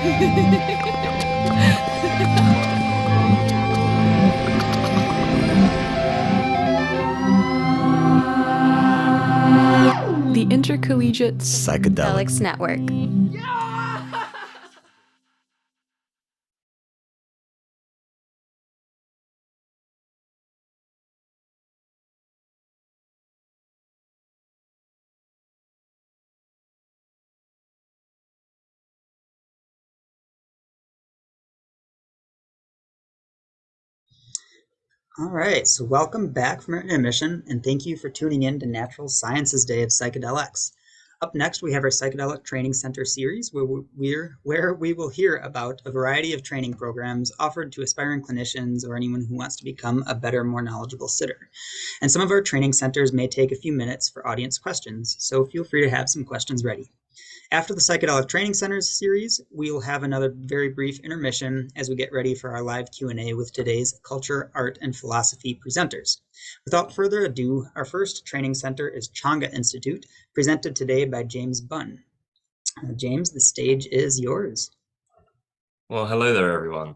The Intercollegiate Psychedelics Network. All right, so welcome back from our intermission, and thank you for tuning in to Natural Sciences Day of PsychedelX. Up next, we have our Psychedelic Training Center series, where we will hear about a variety of training programs offered to aspiring clinicians or anyone who wants to become a better, more knowledgeable sitter. And some of our training centers may take a few minutes for audience questions, so feel free to have some questions ready. After the Psychedelic Training Centers series, we will have another very brief intermission as we get ready for our live Q&A with today's culture, art, and philosophy presenters. Without further ado, our first training center is Changa Institute, presented today by James Bunn. James, the stage is yours. Well, hello there, everyone.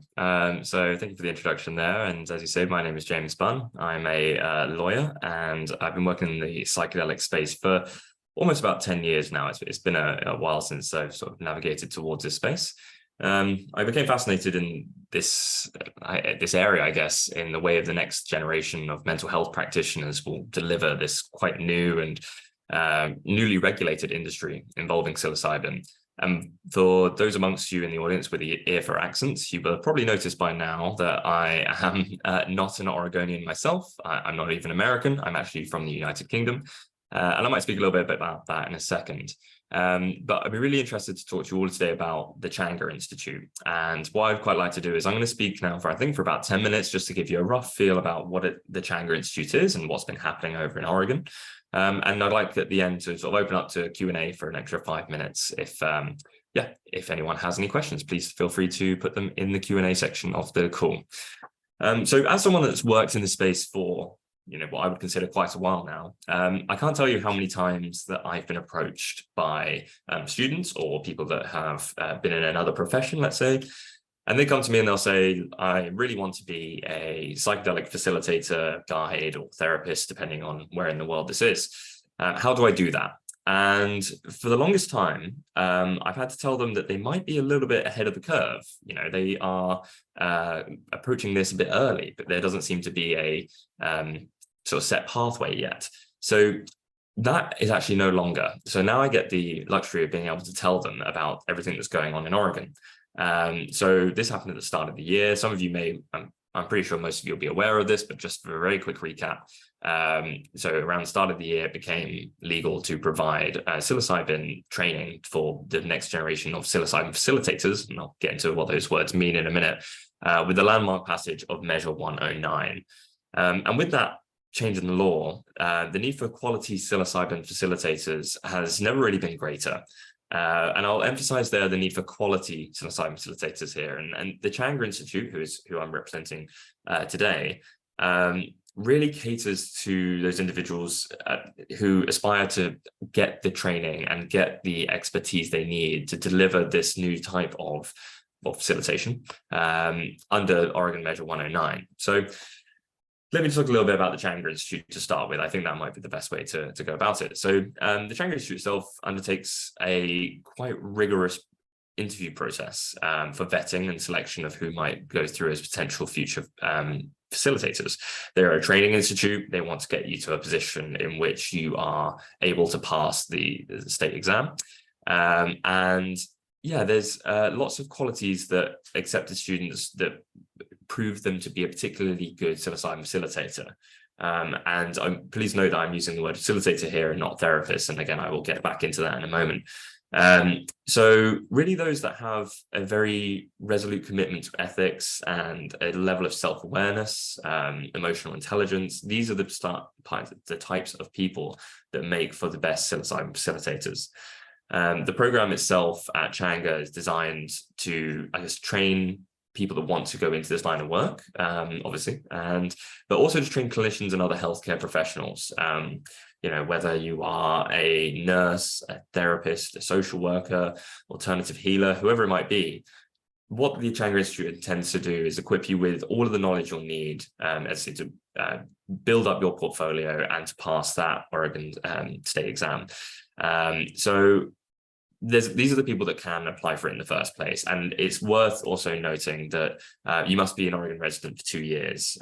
So thank you for the introduction there. And as you said, my name is James Bunn. I'm a lawyer, and I've been working in the psychedelic space for almost about 10 years now. It's been a while since I've sort of navigated towards this space. I became fascinated in this area, I guess, in the way of the next generation of mental health practitioners will deliver this quite new and newly regulated industry involving psilocybin. And for those amongst you in the audience with the ear for accents, you will have probably noticed by now that I am not an Oregonian myself. I'm not even American. I'm actually from the United Kingdom. And I might speak a little bit about that in a second. But I'd be really interested to talk to you all today about the Changa Institute. And what I'd quite like to do is I'm going to speak now for about 10 minutes, just to give you a rough feel about what the Changa Institute is and what's been happening over in Oregon. And I'd like at the end to sort of open up to Q&A for an extra 5 minutes. If anyone has any questions, please feel free to put them in the Q&A section of the call. So as someone that's worked in the space for what I would consider quite a while now, I can't tell you how many times that I've been approached by students or people that have been in another profession, let's say, and they come to me and they'll say, I really want to be a psychedelic facilitator, guide, or therapist, depending on where in the world this is. How do I do that? And for the longest time, I've had to tell them that they might be a little bit ahead of the curve. They are approaching this a bit early, but there doesn't seem to be a sort of set pathway yet. So that is actually no longer. So now I get the luxury of being able to tell them about everything that's going on in Oregon. So this happened at the start of the year. Some of you may, I'm pretty sure most of you will be aware of this, but just for a very quick recap. So around the start of the year, it became legal to provide psilocybin training for the next generation of psilocybin facilitators. And I'll get into what those words mean in a minute, with the landmark passage of Measure 109. And with that change in the law, the need for quality psilocybin facilitators has never really been greater. And I'll emphasize there the need for quality psilocybin facilitators here. And the Changa Institute, who I'm representing today, really caters to those individuals who aspire to get the training and get the expertise they need to deliver this new type of facilitation under Oregon Measure 109. So let me talk a little bit about the Changa Institute to start with. I think that might be the best way to go about it. So the Changa Institute itself undertakes a quite rigorous interview process for vetting and selection of who might go through as potential future facilitators. They're a training institute. They want to get you to a position in which you are able to pass the state exam. And yeah, there's lots of qualities that accepted students that prove them to be a particularly good psilocybin facilitator. And please note that I'm using the word facilitator here and not therapist. And again, I will get back into that in a moment. So really those that have a very resolute commitment to ethics and a level of self-awareness, emotional intelligence, these are the types of people that make for the best psilocybin facilitators. The program itself at Changa is designed to, I guess, train people that want to go into this line of work, obviously, but also to train clinicians and other healthcare professionals. whether you are a nurse, a therapist, a social worker, alternative healer, whoever it might be. What the Changa Institute intends to do is equip you with all of the knowledge you'll need to build up your portfolio and to pass that Oregon state exam. So these are the people that can apply for it in the first place. And it's worth also noting that you must be an Oregon resident for 2 years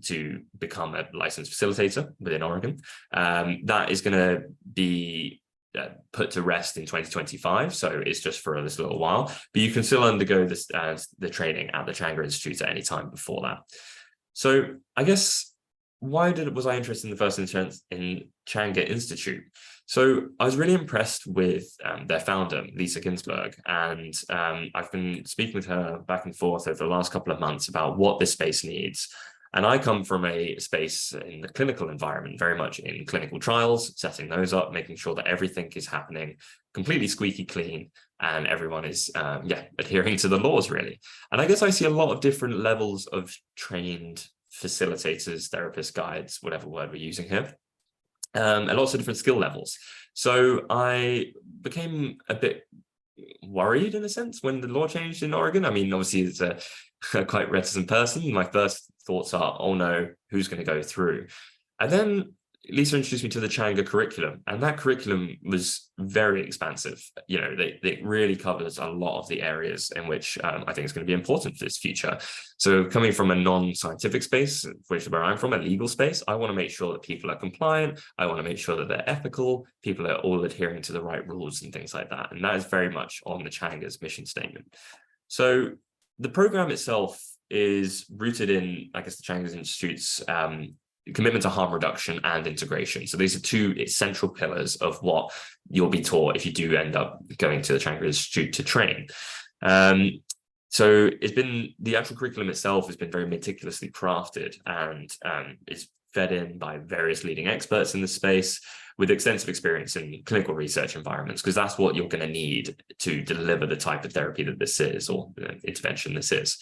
to become a licensed facilitator within Oregon. That is going to be put to rest in 2025, so it's just for this little while, but you can still undergo this the training at the Changa Institute at any time before that. So I guess why was I interested in the first instance in Changa Institute? So I was really impressed with their founder, Lisa Ginsberg, and I've been speaking with her back and forth over the last couple of months about what this space needs. And I come from a space in the clinical environment, very much in clinical trials, setting those up, making sure that everything is happening completely squeaky clean and everyone is adhering to the laws, really. And I guess I see a lot of different levels of trained facilitators, therapists, guides, whatever word we're using here, and lots of different skill levels. So I became a bit worried in a sense when the law changed in Oregon. I mean, obviously it's a quite reticent person. My first thoughts are, oh no, who's going to go through? And then Lisa introduced me to the Changa curriculum, and that curriculum was very expansive. It really covers a lot of the areas in which I think is going to be important for this future. So coming from a non-scientific space, where I'm from, a legal space, I want to make sure that people are compliant. I want to make sure that they're ethical. People are all adhering to the right rules and things like that. And that is very much on the Changa's mission statement. So the program itself is rooted in, I guess, the Changa Institute's commitment to harm reduction and integration. So these are two essential pillars of what you'll be taught if you do end up going to the Changa Institute to train. So the actual curriculum itself has been very meticulously crafted, and it's fed in by various leading experts in the space with extensive experience in clinical research environments, because that's what you're going to need to deliver the type of therapy that this is, or intervention this is.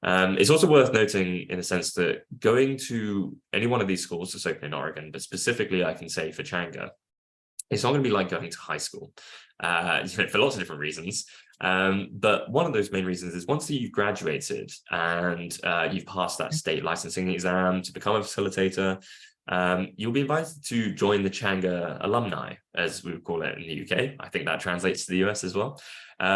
It's also worth noting, in a sense, that going to any one of these schools that's open in Oregon, but specifically I can say for Changa, it's not going to be like going to high school, for lots of different reasons. But one of those main reasons is once you've graduated and you've passed that state licensing exam to become a facilitator, you'll be invited to join the Changa alumni, as we would call it in the UK. I think that translates to the US as well,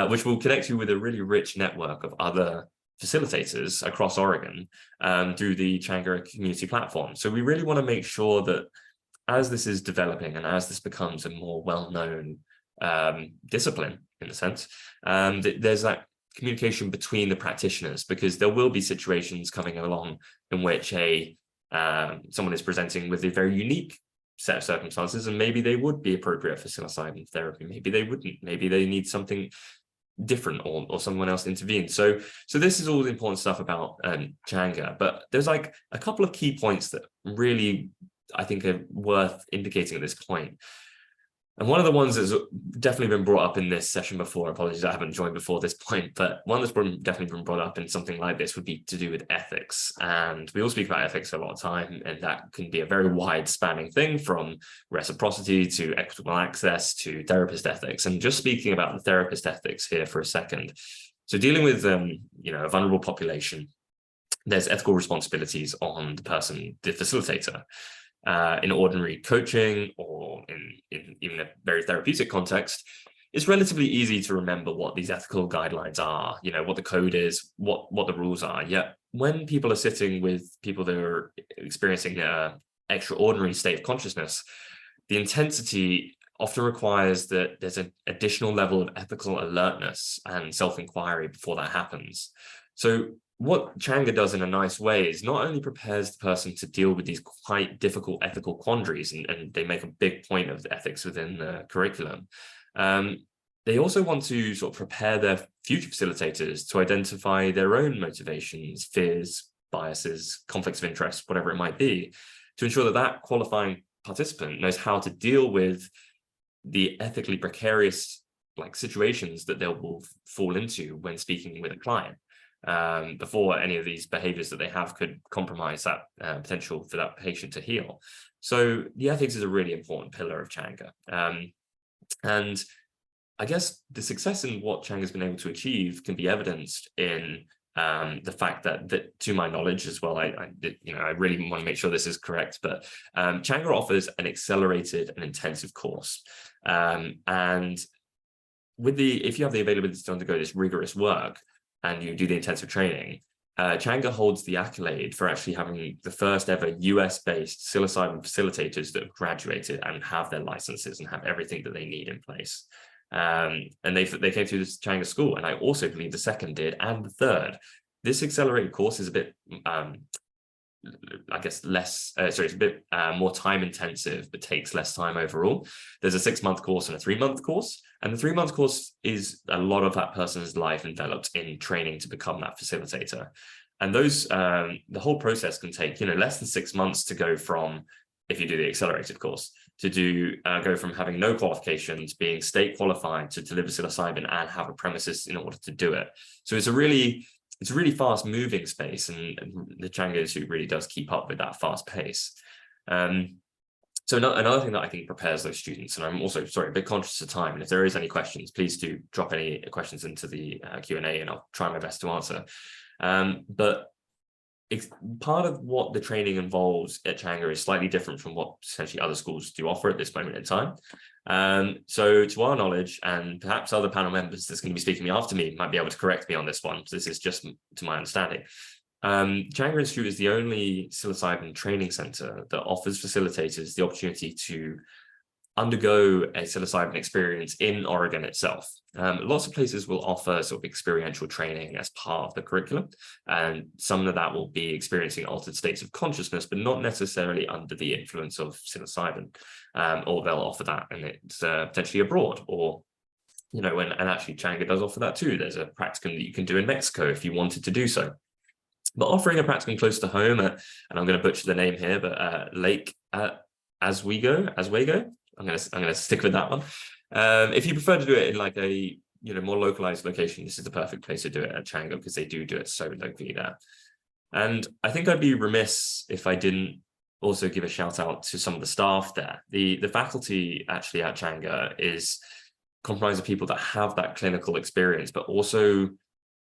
which will connect you with a really rich network of other facilitators across Oregon through the Changa community platform. So we really want to make sure that as this is developing and as this becomes a more well-known discipline, in a sense, there's that communication between the practitioners, because there will be situations coming along in which someone is presenting with a very unique set of circumstances, and maybe they would be appropriate for psilocybin therapy, maybe they wouldn't, maybe they need something different, or someone else intervened. So this is all the important stuff about Changa, but there's like a couple of key points that really I think are worth indicating at this point. And one of the ones that's definitely been brought up in this session before, apologies I haven't joined before this point, but one that's definitely been brought up in something like this would be to do with ethics. And we all speak about ethics a lot of time, and that can be a very wide spanning thing, from reciprocity to equitable access to therapist ethics. And just speaking about the therapist ethics here for a second. So dealing with a vulnerable population, there's ethical responsibilities on the person, the facilitator. In ordinary coaching, or in even a very therapeutic context, it's relatively easy to remember what these ethical guidelines are, what the code is, what the rules are. Yet when people are sitting with people that are experiencing an extraordinary state of consciousness, the intensity often requires that there's an additional level of ethical alertness and self-inquiry before that happens. So what Changa does in a nice way is not only prepares the person to deal with these quite difficult ethical quandaries, and they make a big point of the ethics within the curriculum, they also want to sort of prepare their future facilitators to identify their own motivations, fears, biases, conflicts of interest, whatever it might be, to ensure that that qualifying participant knows how to deal with the ethically precarious situations that they will fall into when speaking with a client. before any of these behaviors that they have could compromise that potential for that patient to heal. So the ethics is a really important pillar of Chang'e. And I guess the success in what Chang'e has been able to achieve can be evidenced in the fact that to my knowledge as well, I really want to make sure this is correct, but Chang'e offers an accelerated and intensive course. And if you have the availability to undergo this rigorous work and you do the intensive training, Chang'e holds the accolade for actually having the first ever US-based psilocybin facilitators that have graduated and have their licenses and have everything that they need in place. And they came through this Chang'e school, and I also believe the second did, and the third. This accelerated course is a bit, I guess, it's a bit more time intensive, but takes less time overall. There's a 6-month course and a 3-month course, and the 3-month course is a lot of that person's life enveloped in training to become that facilitator. And those, the whole process can take, less than 6 months to go from, if you do the accelerated course, to go from having no qualifications, being state qualified to deliver psilocybin and have a premises in order to do it. So it's a really fast moving space, and the Chang'e Institute really does keep up with that fast pace. So another thing that I think prepares those students, and I'm also, a bit conscious of time, and if there is any questions, please do drop any questions into the Q&A and I'll try my best to answer. But it's part of what the training involves at Chang'e is slightly different from what essentially other schools do offer at this moment in time. So to our knowledge, and perhaps other panel members that's going to be speaking after me might be able to correct me on this one, so this is just to my understanding. Chang'e Institute is the only psilocybin training center that offers facilitators the opportunity to undergo a psilocybin experience in Oregon itself. Lots of places will offer sort of experiential training as part of the curriculum, and some of that will be experiencing altered states of consciousness, but not necessarily under the influence of psilocybin, or they'll offer that and it's potentially abroad, or and actually Chang'e does offer that too. There's a practicum that you can do in Mexico if you wanted to do so. But offering a practicum close to home, and I'm going to butcher the name here, but Lake Oswego. I'm gonna stick with that one. If you prefer to do it in like a more localized location, this is the perfect place to do it at Chang'e, because they do it so locally there. And I think I'd be remiss if I didn't also give a shout out to some of the staff there. The faculty actually at Chang'e is comprised of people that have that clinical experience, but also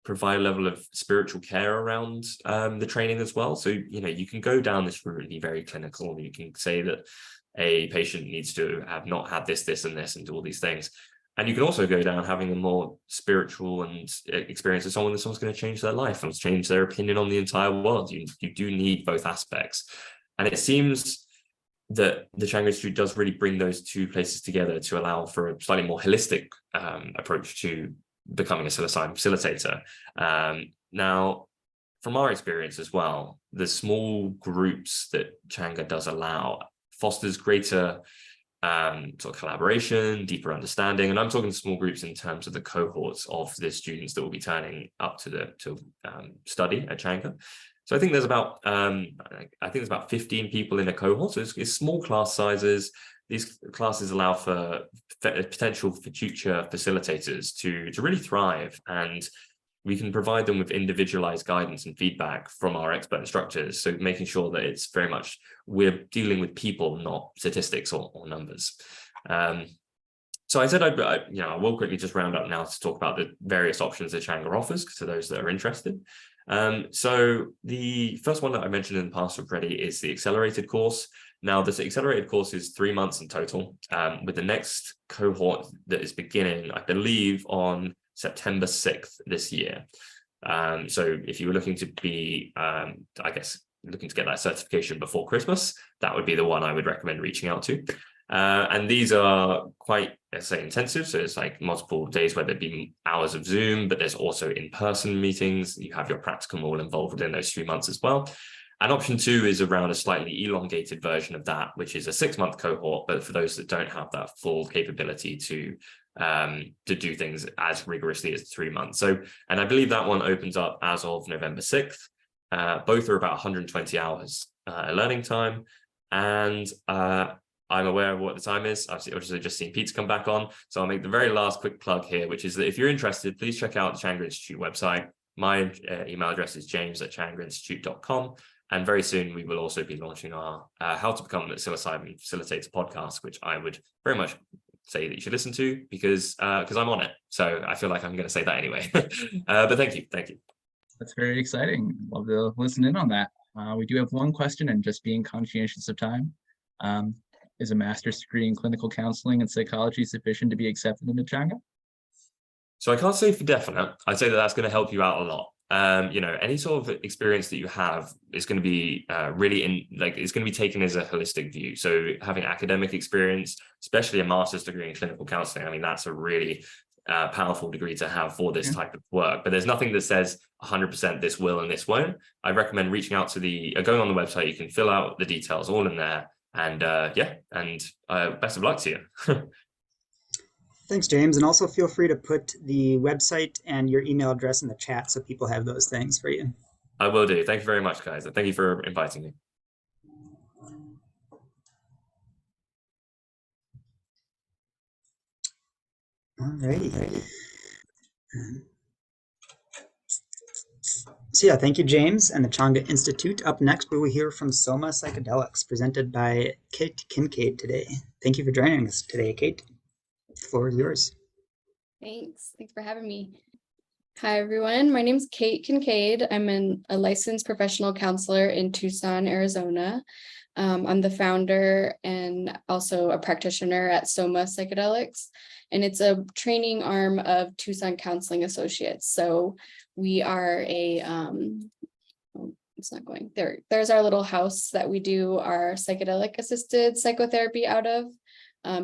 provide a level of spiritual care around the training as well. So you can go down this route and be very clinical. You can say that a patient needs to have not had this, and this, and do all these things. And you can also go down having a more spiritual and experience of someone's going to change their life and change their opinion on the entire world. You do need both aspects. And it seems that the Chang'e Institute does really bring those two places together to allow for a slightly more holistic approach to becoming a psilocybin facilitator. Now, from our experience as well, the small groups that Chang'e does allow fosters greater sort of collaboration, deeper understanding, and I'm talking small groups in terms of the cohorts of the students that will be turning up to study at Chang'e. So I think there's about 15 people in a cohort. So it's small class sizes. These classes allow for potential for future facilitators to really thrive, and we can provide them with individualized guidance and feedback from our expert instructors. So making sure that it's very much, we're dealing with people, not statistics or numbers. So I said I will quickly just round up now to talk about the various options that Chang'e offers to those that are interested. So the first one that I mentioned in the past already is the accelerated course. Now, this accelerated course is 3 months in total, with the next cohort that is beginning, I believe, on September 6th this year. So if you were looking to be, looking to get that certification before Christmas, that would be the one I would recommend reaching out to. And these are quite, let's say, intensive. So it's like multiple days where there'd be hours of Zoom, but there's also in-person meetings. You have your practicum all involved within those 3 months as well. And option 2 is around a slightly elongated version of that, which is a 6-month cohort, but for those that don't have that full capability to do things as rigorously as 3 months. So, and I believe that one opens up as of November 6th. Both are about 120 hours learning time. And I'm aware of what the time is. I've also just seen Pete's come back on. So I'll make the very last quick plug here, which is that if you're interested, please check out the Chang'e Institute website. My email address is james@changrainstitute.com. And very soon we will also be launching our How to Become a Psilocybin Facilitator podcast, which I would very much say that you should listen to because I'm on it. So I feel like I'm going to say that anyway. But thank you. That's very exciting. Love to listen in on that. We do have one question, and just being conscientious of time. Is a master's degree in clinical counseling and psychology sufficient to be accepted into Changa? So I can't say for definite. I'd say that that's going to help you out a lot. Any sort of experience that you have is going to be it's going to be taken as a holistic view. So having academic experience, especially a master's degree in clinical counseling, I mean, that's a really powerful degree to have for this type of work. But there's nothing that says 100% this will and this won't. I recommend reaching out to going on the website. You can fill out the details all in there. And best of luck to you. Thanks, James. And also feel free to put the website and your email address in the chat so people have those things for you. I will do. Thank you very much, guys. Thank you for inviting me. All righty. So yeah, thank you, James and the Changa Institute. Up next, we will hear from Soma Psychedelics, presented by Kate Kincaid today. Thank you for joining us today, Kate. The floor is yours. Thanks for having me. Hi, everyone. My name is Kate Kincaid. I'm a licensed professional counselor in Tucson, Arizona. I'm the founder and also a practitioner at Soma Psychedelics, and it's a training arm of Tucson Counseling Associates. So we are it's not going there. There's our little house that we do our psychedelic assisted psychotherapy out of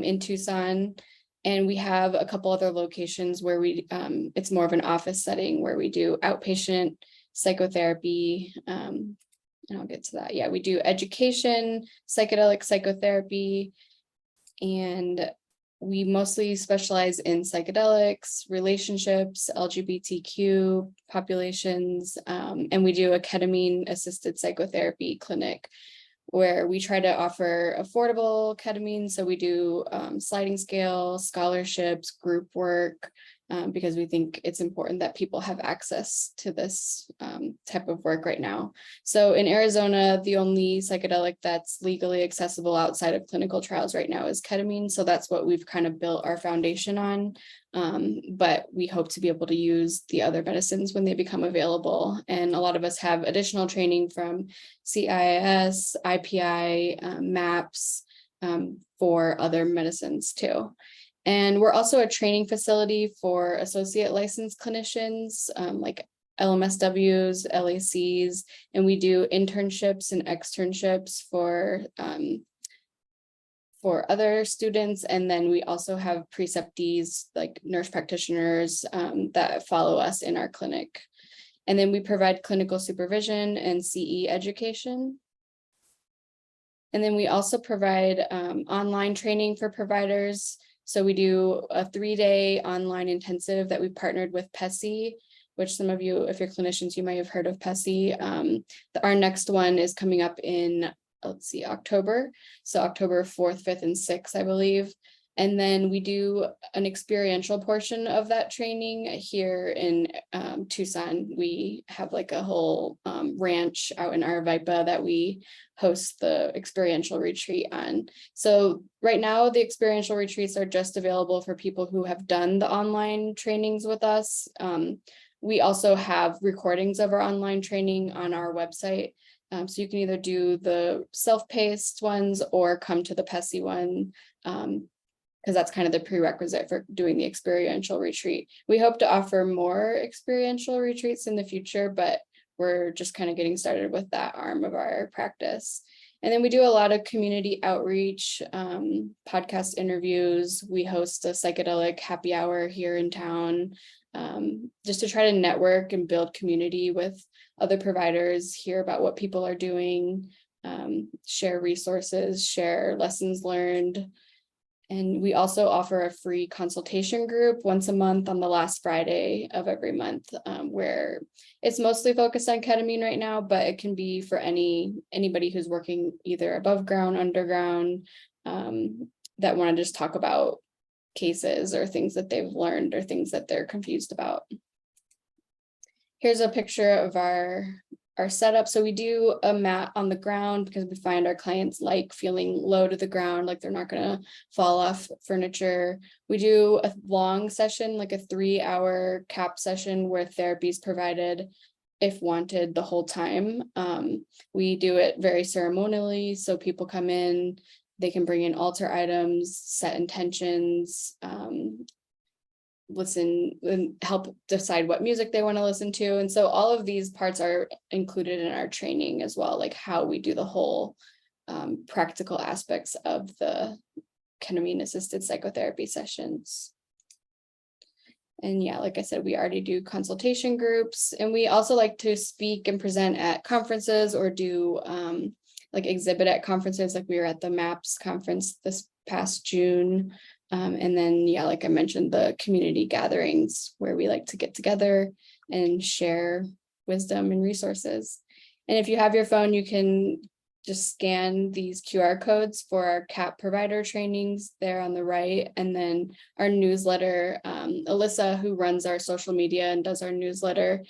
in Tucson. And we have a couple other locations where it's more of an office setting where we do outpatient psychotherapy. And I'll get to that. Yeah, we do education, psychedelic psychotherapy, and we mostly specialize in psychedelics, relationships, LGBTQ populations, and we do a ketamine-assisted psychotherapy clinic where we try to offer affordable ketamine. So we do sliding scale, scholarships, group work, because we think it's important that people have access to this type of work right now. So in Arizona, the only psychedelic that's legally accessible outside of clinical trials right now is ketamine. So that's what we've kind of built our foundation on. But we hope to be able to use the other medicines when they become available. And a lot of us have additional training from CIIS, IPI, MAPS for other medicines too. And we're also a training facility for associate licensed clinicians like LMSWs, LACs, and we do internships and externships for other students. And then we also have preceptees like nurse practitioners that follow us in our clinic. And then we provide clinical supervision and CE education. And then we also provide online training for providers. So we do a 3-day online intensive that we partnered with PESI, which some of you, if you're clinicians, you might have heard of PESI. Our next one is coming up in, October. So October 4th, 5th, and 6th, I believe. And then we do an experiential portion of that training here in Tucson. We have like a whole ranch out in Arvipa that we host the experiential retreat on. So right now, the experiential retreats are just available for people who have done the online trainings with us. We also have recordings of our online training on our website. So you can either do the self-paced ones or come to the PESI one, because that's kind of the prerequisite for doing the experiential retreat. We hope to offer more experiential retreats in the future, but we're just kind of getting started with that arm of our practice. And then we do a lot of community outreach, podcast interviews. We host a psychedelic happy hour here in town, just to try to network and build community with other providers, hear about what people are doing, share resources, share lessons learned. And we also offer a free consultation group once a month on the last Friday of every month, where it's mostly focused on ketamine right now, but it can be for anybody who's working either above ground, underground, that want to just talk about cases or things that they've learned or things that they're confused about. Here's a picture of our setup. So we do a mat on the ground because we find our clients like feeling low to the ground, like they're not gonna fall off furniture. We do a long session, like a 3-hour CAP session where therapy is provided if wanted the whole time. We do it very ceremonially. So people come in, they can bring in altar items, set intentions, listen and help decide what music they want to listen to. And so all of these parts are included in our training as well, like how we do the whole practical aspects of the ketamine assisted psychotherapy sessions. And yeah, like I said, we already do consultation groups, and we also like to speak and present at conferences or do like exhibit at conferences. Like we were at the MAPS conference this past June. And then, yeah, like I mentioned, the community gatherings where we like to get together and share wisdom and resources. And if you have your phone, you can just scan these QR codes for our CAP provider trainings there on the right. And then our newsletter, Alyssa, who runs our social media and does our newsletter,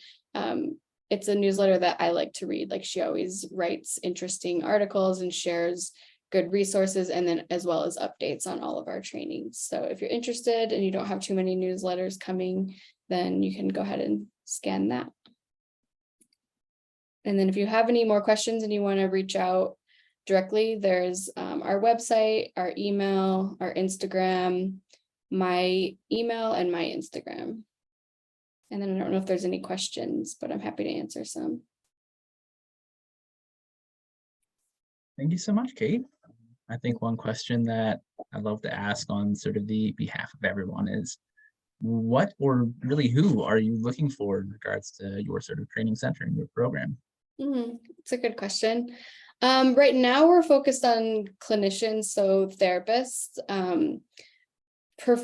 it's a newsletter that I like to read. Like she always writes interesting articles and shares good resources, and then as well as updates on all of our trainings. So if you're interested and you don't have too many newsletters coming, then you can go ahead and scan that. And then if you have any more questions and you want to reach out directly, there's our website, our email, our Instagram, my email and my Instagram. And then I don't know if there's any questions, but I'm happy to answer some. Thank you so much, Kate. I think one question that I'd love to ask on sort of the behalf of everyone is, what or really who are you looking for in regards to your sort of training center and your program? It's a good question. Right now we're focused on clinicians, so therapists.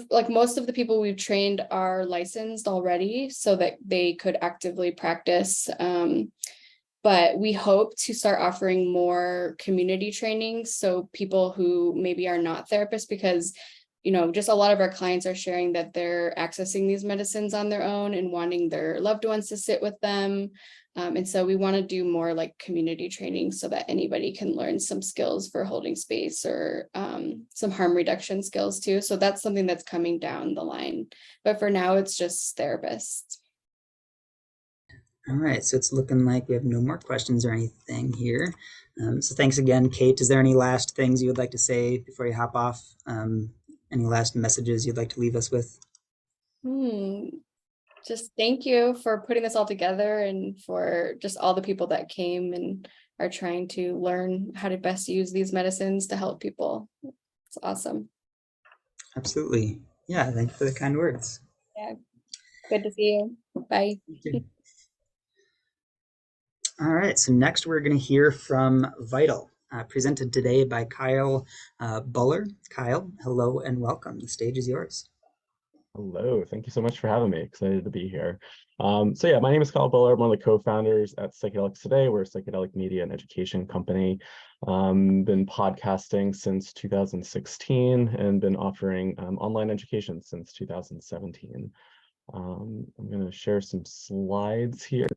Like most of the people we've trained are licensed already so that they could actively practice. But we hope to start offering more community trainings. So people who maybe are not therapists, because, you know, just a lot of our clients are sharing that they're accessing these medicines on their own and wanting their loved ones to sit with them. And so we want to do more like community training so that anybody can learn some skills for holding space or some harm reduction skills too. So that's something that's coming down the line. But for now, it's just therapists. All right, so it's looking like we have no more questions or anything here. So thanks again, Kate. Is there any last things you would like to say before you hop off? Any last messages you'd like to leave us with? Just thank you for putting this all together and for just all the people that came and are trying to learn how to best use these medicines to help people. It's awesome. Absolutely. Yeah, thank you for the kind words. Yeah, good to see you. Bye. All right, so next we're going to hear from Vital, presented today by Kyle Buller. Kyle, hello and welcome. The stage is yours. Hello, thank you so much for having me. Excited to be here. So yeah, my name is Kyle Buller. I'm one of the co-founders at PsychedelX today. We're a psychedelic media and education company. Been podcasting since 2016 and been offering online education since 2017. I'm going to share some slides here.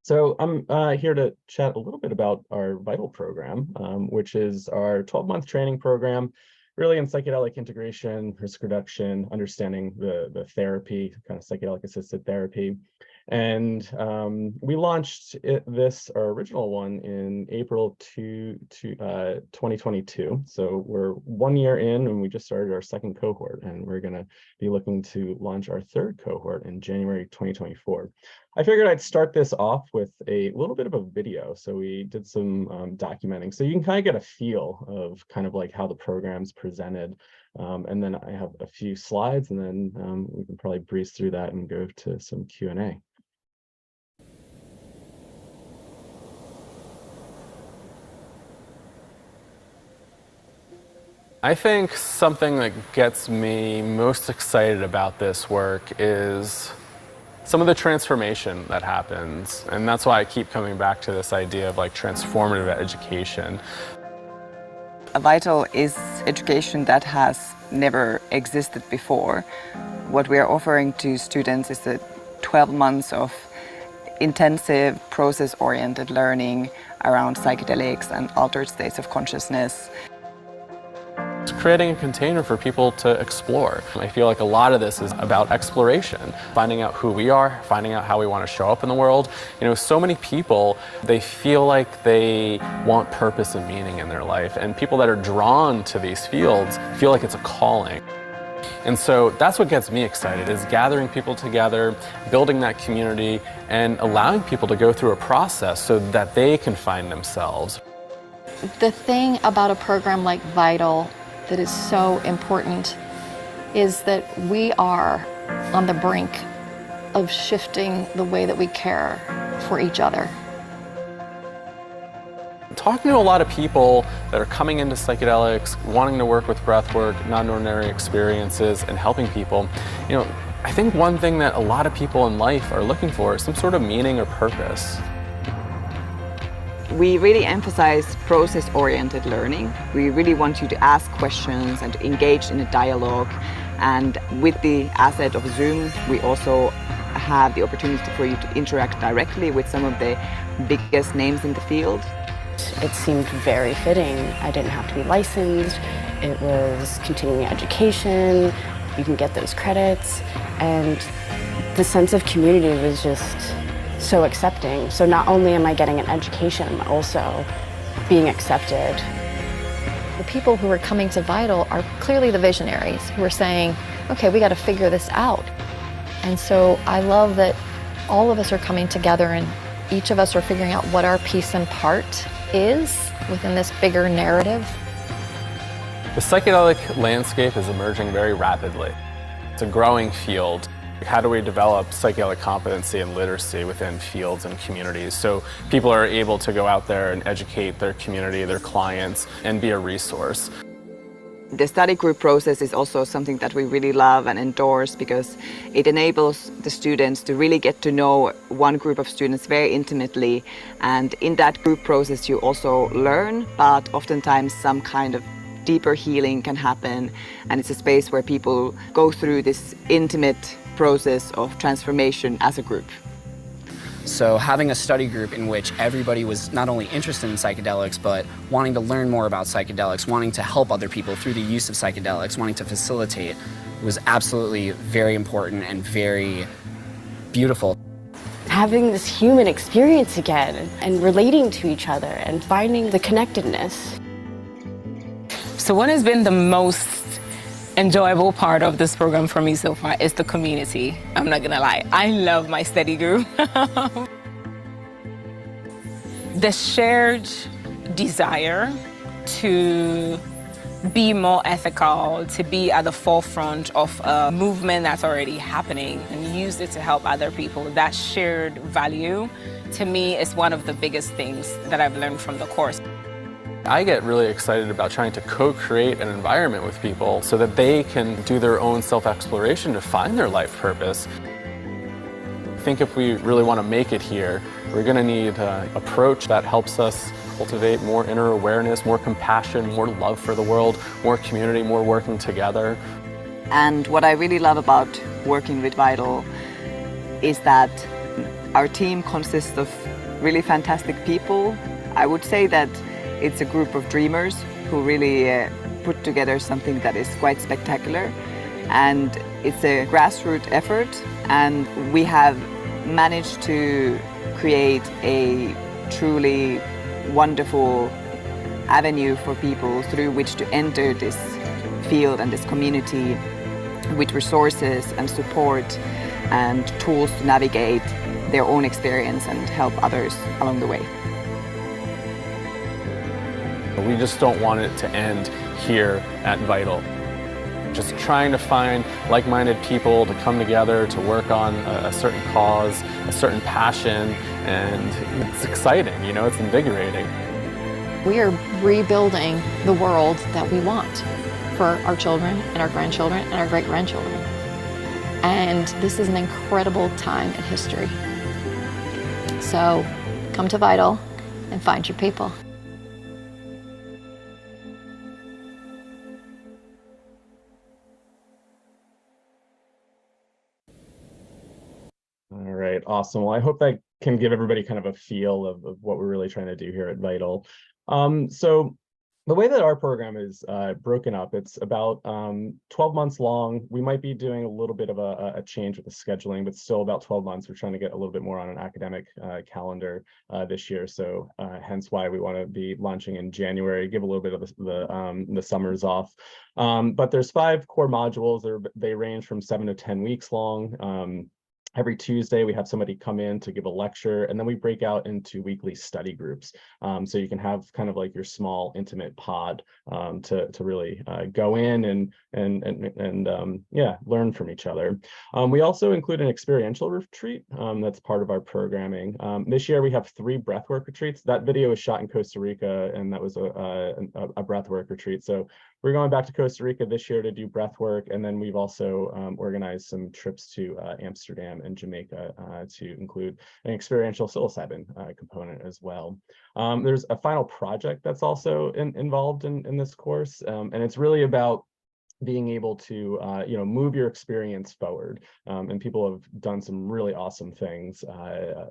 So I'm here to chat a little bit about our Vital program, which is our 12-month training program, really in psychedelic integration, risk reduction, understanding the therapy, kind of psychedelic assisted therapy. And we launched our original one in April 2022. So we're 1 year in and we just started our second cohort, and we're going to be looking to launch our third cohort in January 2024. I figured I'd start this off with a little bit of a video. So we did some documenting, so you can kind of get a feel of kind of like how the program's presented. And then I have a few slides, and then we can probably breeze through that and go to some Q&A. I think something that gets me most excited about this work is some of the transformation that happens. And that's why I keep coming back to this idea of like transformative education. Vital is education that has never existed before. What we are offering to students is 12 months of intensive process-oriented learning around psychedelics and altered states of consciousness. It's creating a container for people to explore. I feel like a lot of this is about exploration, finding out who we are, finding out how we want to show up in the world. You know, so many people, they feel like they want purpose and meaning in their life, and people that are drawn to these fields feel like it's a calling. And so that's what gets me excited, is gathering people together, building that community, and allowing people to go through a process so that they can find themselves. The thing about a program like Vital that is so important is that we are on the brink of shifting the way that we care for each other. Talking to a lot of people that are coming into psychedelics, wanting to work with breathwork, non-ordinary experiences, and helping people, you know, I think one thing that a lot of people in life are looking for is some sort of meaning or purpose. We really emphasize process-oriented learning. We really want you to ask questions and to engage in a dialogue. And with the asset of Zoom, we also have the opportunity for you to interact directly with some of the biggest names in the field. It seemed very fitting. I didn't have to be licensed. It was continuing education. You can get those credits. And the sense of community was just so accepting. So not only am I getting an education, I'm also being accepted. The people who are coming to Vital are clearly the visionaries who are saying, okay, we got to figure this out. And so I love that all of us are coming together and each of us are figuring out what our piece and part is within this bigger narrative. The psychedelic landscape is emerging very rapidly. It's a growing field. How do we develop psychedelic competency and literacy within fields and communities so people are able to go out there and educate their community, their clients, and be a resource? The study group process is also something that we really love and endorse because it enables the students to really get to know one group of students very intimately. And in that group process, you also learn, but oftentimes some kind of deeper healing can happen. And it's a space where people go through this intimate process of transformation as a group. So having a study group in which everybody was not only interested in psychedelics, but wanting to learn more about psychedelics, wanting to help other people through the use of psychedelics, wanting to facilitate, was absolutely very important and very beautiful. Having this human experience again and relating to each other and finding the connectedness. So what has been the most enjoyable part of this program for me so far is the community. I'm not gonna lie, I love my study group. The shared desire to be more ethical, to be at the forefront of a movement that's already happening and use it to help other people. That shared value, to me, is one of the biggest things that I've learned from the course. I get really excited about trying to co-create an environment with people so that they can do their own self-exploration to find their life purpose. I think if we really want to make it here, we're going to need an approach that helps us cultivate more inner awareness, more compassion, more love for the world, more community, more working together. And what I really love about working with Vital is that our team consists of really fantastic people. I would say that it's a group of dreamers who really put together something that is quite spectacular. And it's a grassroots effort, and we have managed to create a truly wonderful avenue for people through which to enter this field and this community with resources and support and tools to navigate their own experience and help others along the way. We just don't want it to end here at Vital. Just trying to find like-minded people to come together to work on a certain cause, a certain passion, and it's exciting, you know, it's invigorating. We are rebuilding the world that we want for our children and our grandchildren and our great-grandchildren. And this is an incredible time in history. So come to Vital and find your people. All right, awesome. Well, I hope that can give everybody kind of a feel of what we're really trying to do here at Vital. So the way that our program is broken up, it's about 12 months long. We might be doing a little bit of a change with the scheduling, but still about 12 months. We're trying to get a little bit more on an academic calendar this year. So hence why we want to be launching in January, give a little bit of the summers off. But there's 5 core modules. They range from 7 to 10 weeks long. Every Tuesday, we have somebody come in to give a lecture, and then we break out into weekly study groups. So you can have kind of like your small, intimate pod to really go in and yeah, learn from each other. We also include an experiential retreat that's part of our programming. This year, we have 3 breathwork retreats. That video was shot in Costa Rica, and that was a breathwork retreat. So we're going back to Costa Rica this year to do breathwork, and then we've also organized some trips to Amsterdam and Jamaica to include an experiential psilocybin component as well. There's a final project that's also involved in this course, and it's really about being able to move your experience forward, and people have done some really awesome things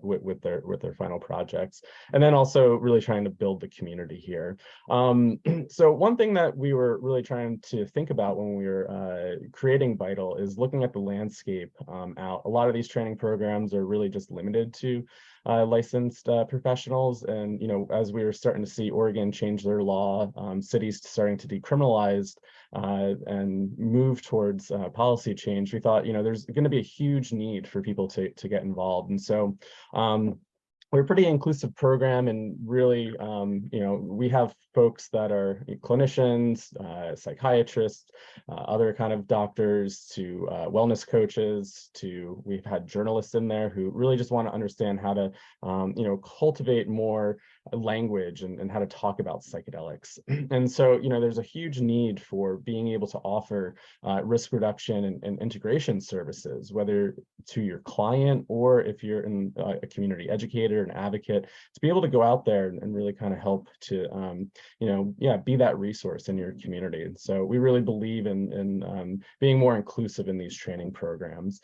with their final projects, and then also really trying to build the community here. So one thing that we were really trying to think about when we were creating Vital is looking at the landscape out. A lot of these training programs are really just limited to licensed professionals, and as we were starting to see Oregon change their law, cities starting to decriminalize and move towards policy change, we thought there's going to be a huge need for people to get involved. And so we're a pretty inclusive program, and really we have folks that are clinicians, psychiatrists, other kind of doctors, to wellness coaches, to we've had journalists in there who really just want to understand how to cultivate more language and how to talk about psychedelics. And so there's a huge need for being able to offer risk reduction and integration services, whether to your client or if you're in a community educator, an advocate, to be able to go out there and really kind of help to be that resource in your community. And so we really believe in being more inclusive in these training programs.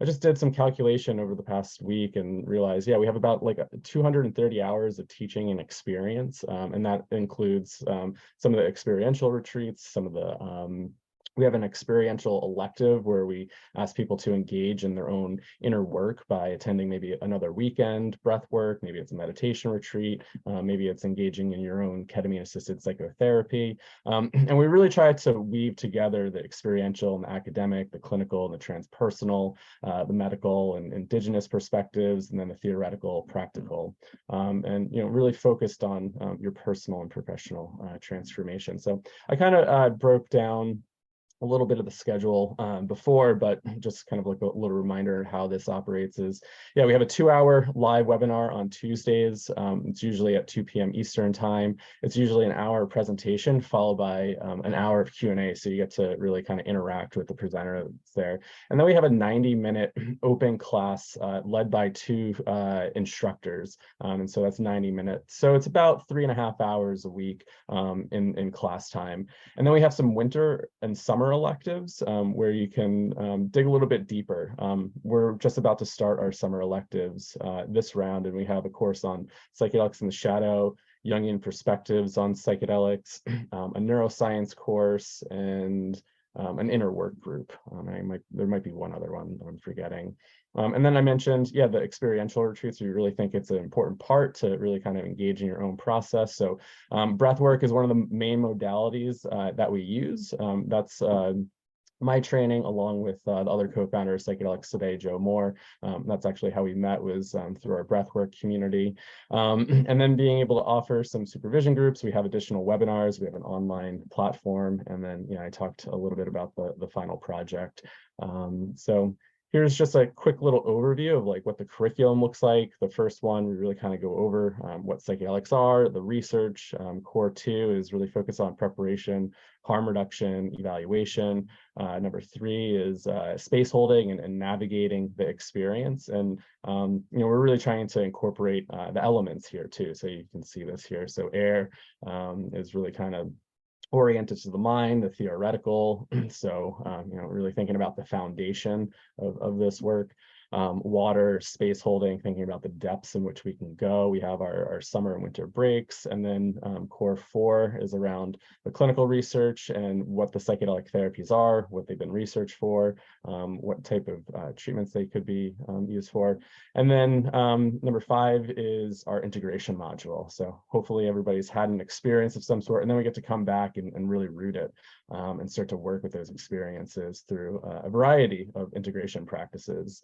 I just did some calculation over the past week and realized, we have about like 230 hours of teaching and experience. And that includes some of the experiential retreats, some of the we have an experiential elective where we ask people to engage in their own inner work by attending maybe another weekend breath work, maybe it's a meditation retreat, maybe it's engaging in your own ketamine-assisted psychotherapy. And we really try to weave together the experiential and the academic, the clinical and the transpersonal, the medical and indigenous perspectives, and then the theoretical, practical, and really focused on your personal and professional transformation. So I kind of broke down a little bit of the schedule before, but just kind of like a little reminder how this operates is, we have a 2-hour live webinar on Tuesdays. It's usually at 2 p.m. Eastern time. It's usually an hour presentation followed by an hour of Q&A. So you get to really kind of interact with the presenter that's there. And then we have a 90-minute open class led by 2 instructors. And so that's 90 minutes. So it's about 3.5 hours a week in class time. And then we have some winter and summer electives where you can dig a little bit deeper. We're just about to start our summer electives this round, and we have a course on psychedelics in the shadow, Jungian perspectives on psychedelics, a neuroscience course, and an inner work group. There might be one other one that I'm forgetting. And then I mentioned, the experiential retreats. We really think it's an important part to really kind of engage in your own process. So breath work is one of the main modalities that we use. That's my training, along with the other co-founder of PsychedelX today, Joe Moore. That's actually how we met, was through our breathwork community. And then being able to offer some supervision groups. We have additional webinars. We have an online platform. And then, I talked a little bit about the final project. So here's just a quick little overview of like what the curriculum looks like. The first one, we really kind of go over what psychedelics are, the research. Core 2 is really focused on preparation, harm reduction, evaluation. Number 3 is space holding and navigating the experience. And we're really trying to incorporate the elements here too. So you can see this here. So air is really kind of oriented to the mind, the theoretical. So, really thinking about the foundation of this work. water, space holding, thinking about the depths in which we can go. We have our summer and winter breaks. And then core 4 is around the clinical research and what the psychedelic therapies are, what they've been researched for, what type of treatments they could be used for. And then number 5 is our integration module. So hopefully everybody's had an experience of some sort, and then we get to come back and really root it and start to work with those experiences through a variety of integration practices.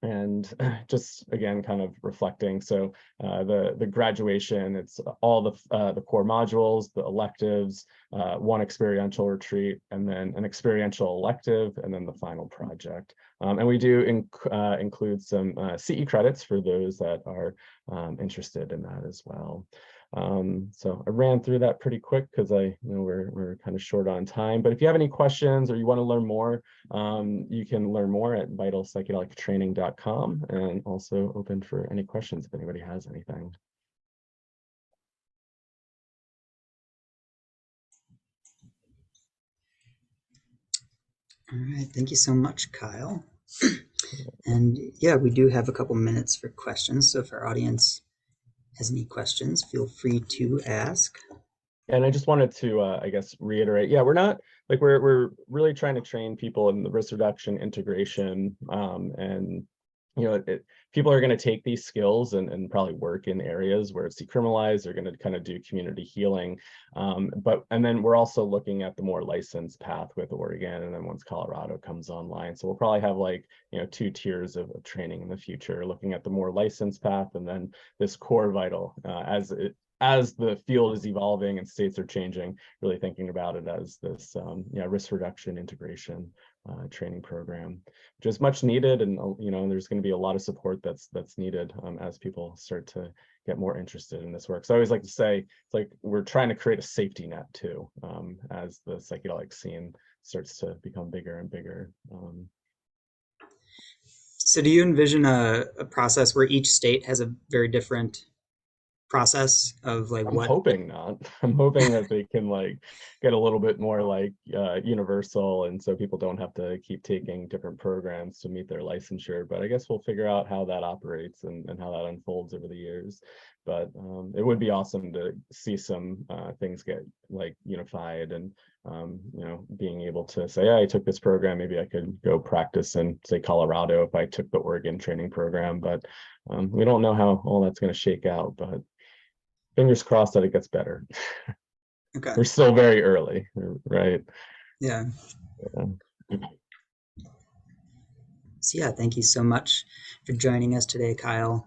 And just again, kind of reflecting. So the graduation, it's all the core modules, the electives, one experiential retreat, and then an experiential elective, and then the final project. And we do include some CE credits for those that are interested in that as well. So I ran through that pretty quick because I know we're kind of short on time, but if you have any questions or you want to learn more, you can learn more at vitalpsychedelictraining.com, and also open for any questions if anybody has anything. All right, thank you so much, Kyle. And yeah, we do have a couple minutes for questions. So if our audience has any questions, feel free to ask. And I just wanted to, I guess, reiterate, yeah, we're not, like, we're really trying to train people in the risk reduction, integration, and, you know, people are going to take these skills and probably work in areas where it's decriminalized. They're going to kind of do community healing. And then we're also looking at the more licensed path with Oregon, and then once Colorado comes online. So we'll probably have, like, you know, 2 tiers of training in the future, looking at the more licensed path, and then this core vital as the field is evolving and states are changing, really thinking about it as this risk reduction integration training program, which is much needed. And you know, there's going to be a lot of support that's needed as people start to get more interested in this work. So I always like to say, it's like we're trying to create a safety net too, as the psychedelic scene starts to become bigger and bigger. So do you envision a process where each state has a very different process of, like, I'm what? hoping not. I'm hoping that they can, like, get a little bit more, like, universal, and so people don't have to keep taking different programs to meet their licensure. But I guess we'll figure out how that operates and how that unfolds over the years. But it would be awesome to see some things get, like, unified, and you know, being able to say, yeah, I took this program, maybe I could go practice in, say, Colorado if I took the Oregon training program. But we don't know how all that's going to shake out, but fingers crossed that it gets better. Okay. We're still very early, right? Yeah. So yeah, thank you so much for joining us today, Kyle.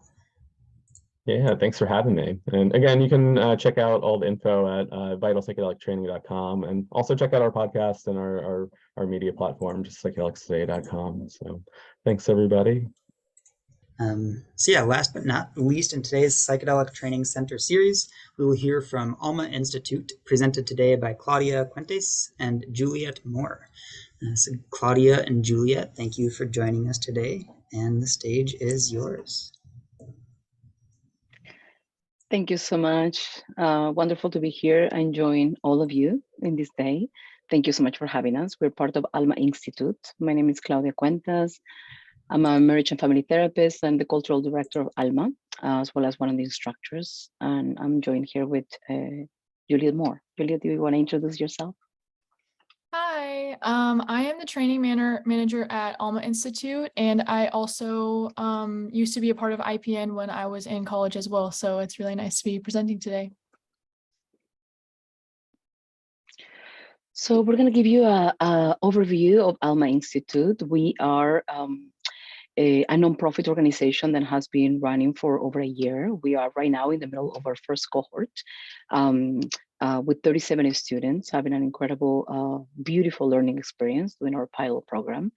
Yeah, thanks for having me. And again, you can check out all the info at vitalpsychedelictraining.com, and also check out our podcast and our media platform, just psychedelicstoday.com. So thanks, everybody. So yeah, last but not least, in today's Psychedelic Training Center series, we will hear from Alma Institute, presented today by Claudia Cuentes and Juliet Moore. So Claudia and Juliet, thank you for joining us today, and the stage is yours. Thank you so much. Wonderful to be here and join all of you in this day. Thank you so much for having us. We're part of Alma Institute. My name is Claudia Cuentes. I'm a marriage and family therapist and the cultural director of Alma, as well as one of the instructors. And I'm joined here with Juliet Moore. Juliet, do you want to introduce yourself? Hi, I am the training manager at Alma Institute, and I also used to be a part of IPN when I was in college as well. So it's really nice to be presenting today. So we're going to give you a overview of Alma Institute. We are a nonprofit organization that has been running for over a year. We are right now in the middle of our first cohort with 37 students having an incredible, beautiful learning experience doing our pilot program.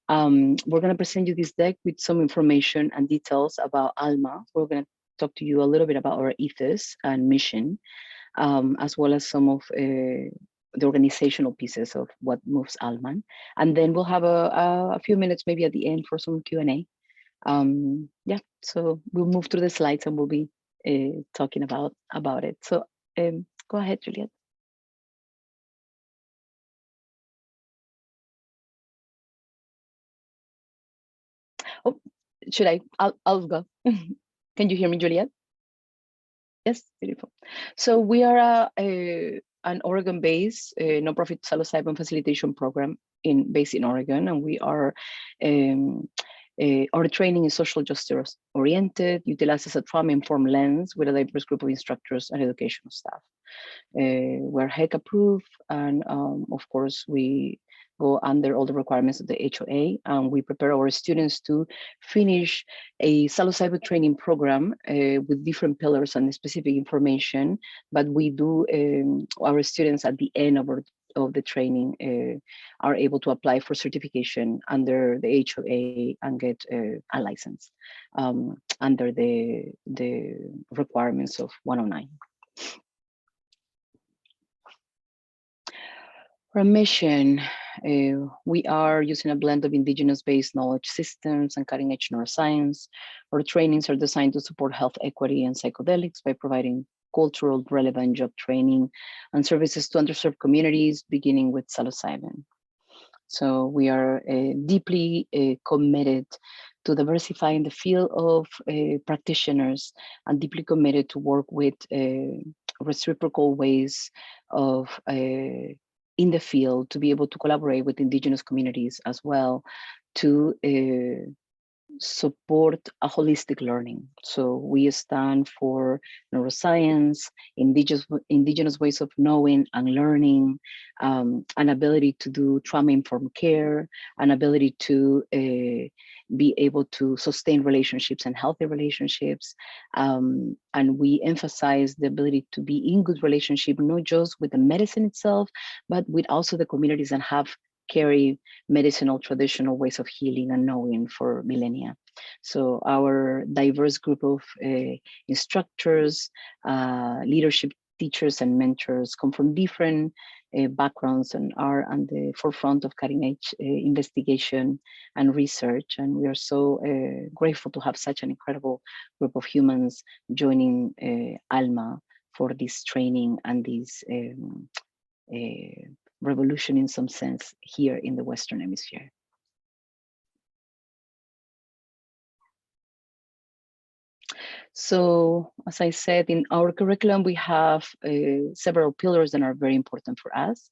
We're going to present you this deck with some information and details about Alma. We're going to talk to you a little bit about our ethos and mission, as well as some of the organizational pieces of what moves Alma. And then we'll have a few minutes maybe at the end for some Q&A. Yeah, so we'll move through the slides and we'll be talking about it. So go ahead, Juliet. Oh, should I? I'll go. Can you hear me, Juliet? Yes, beautiful. So we are an Oregon-based nonprofit psilocybin facilitation program based in Oregon, and we are our training is social justice oriented, utilizes a trauma-informed lens with a diverse group of instructors and educational staff. We're HEC approved, and of course we go under all the requirements of the HOA, and we prepare our students to finish a psilocybin training program with different pillars and specific information. But we do our students at the end of the training are able to apply for certification under the HOA and get a license under the requirements of 109. Our mission, we are using a blend of indigenous-based knowledge systems and cutting-edge neuroscience. Our trainings are designed to support health equity and psychedelics by providing cultural relevant job training and services to underserved communities, beginning with psilocybin. So we are deeply committed to diversifying the field of practitioners and deeply committed to work with reciprocal ways of in the field to be able to collaborate with indigenous communities as well to support a holistic learning. So we stand for neuroscience, indigenous ways of knowing and learning, an ability to do trauma-informed care, an ability to be able to sustain relationships and healthy relationships. And we emphasize the ability to be in good relationship, not just with the medicine itself, but with also the communities that have carry medicinal traditional ways of healing and knowing for millennia. So our diverse group of instructors, leadership teachers and mentors come from different backgrounds and are on the forefront of cutting edge investigation and research. And we are so grateful to have such an incredible group of humans joining ALMA for this training and this revolution in some sense here in the Western Hemisphere. So, as I said, in our curriculum, we have several pillars that are very important for us.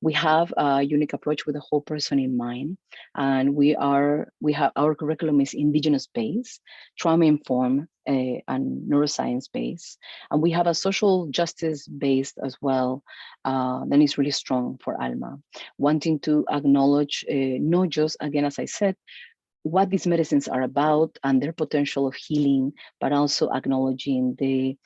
We have a unique approach with the whole person in mind, and our curriculum is indigenous-based, trauma-informed, and neuroscience-based, and we have a social justice-based as well that is really strong for ALMA, wanting to acknowledge not just, again, as I said, what these medicines are about and their potential of healing, but also acknowledging the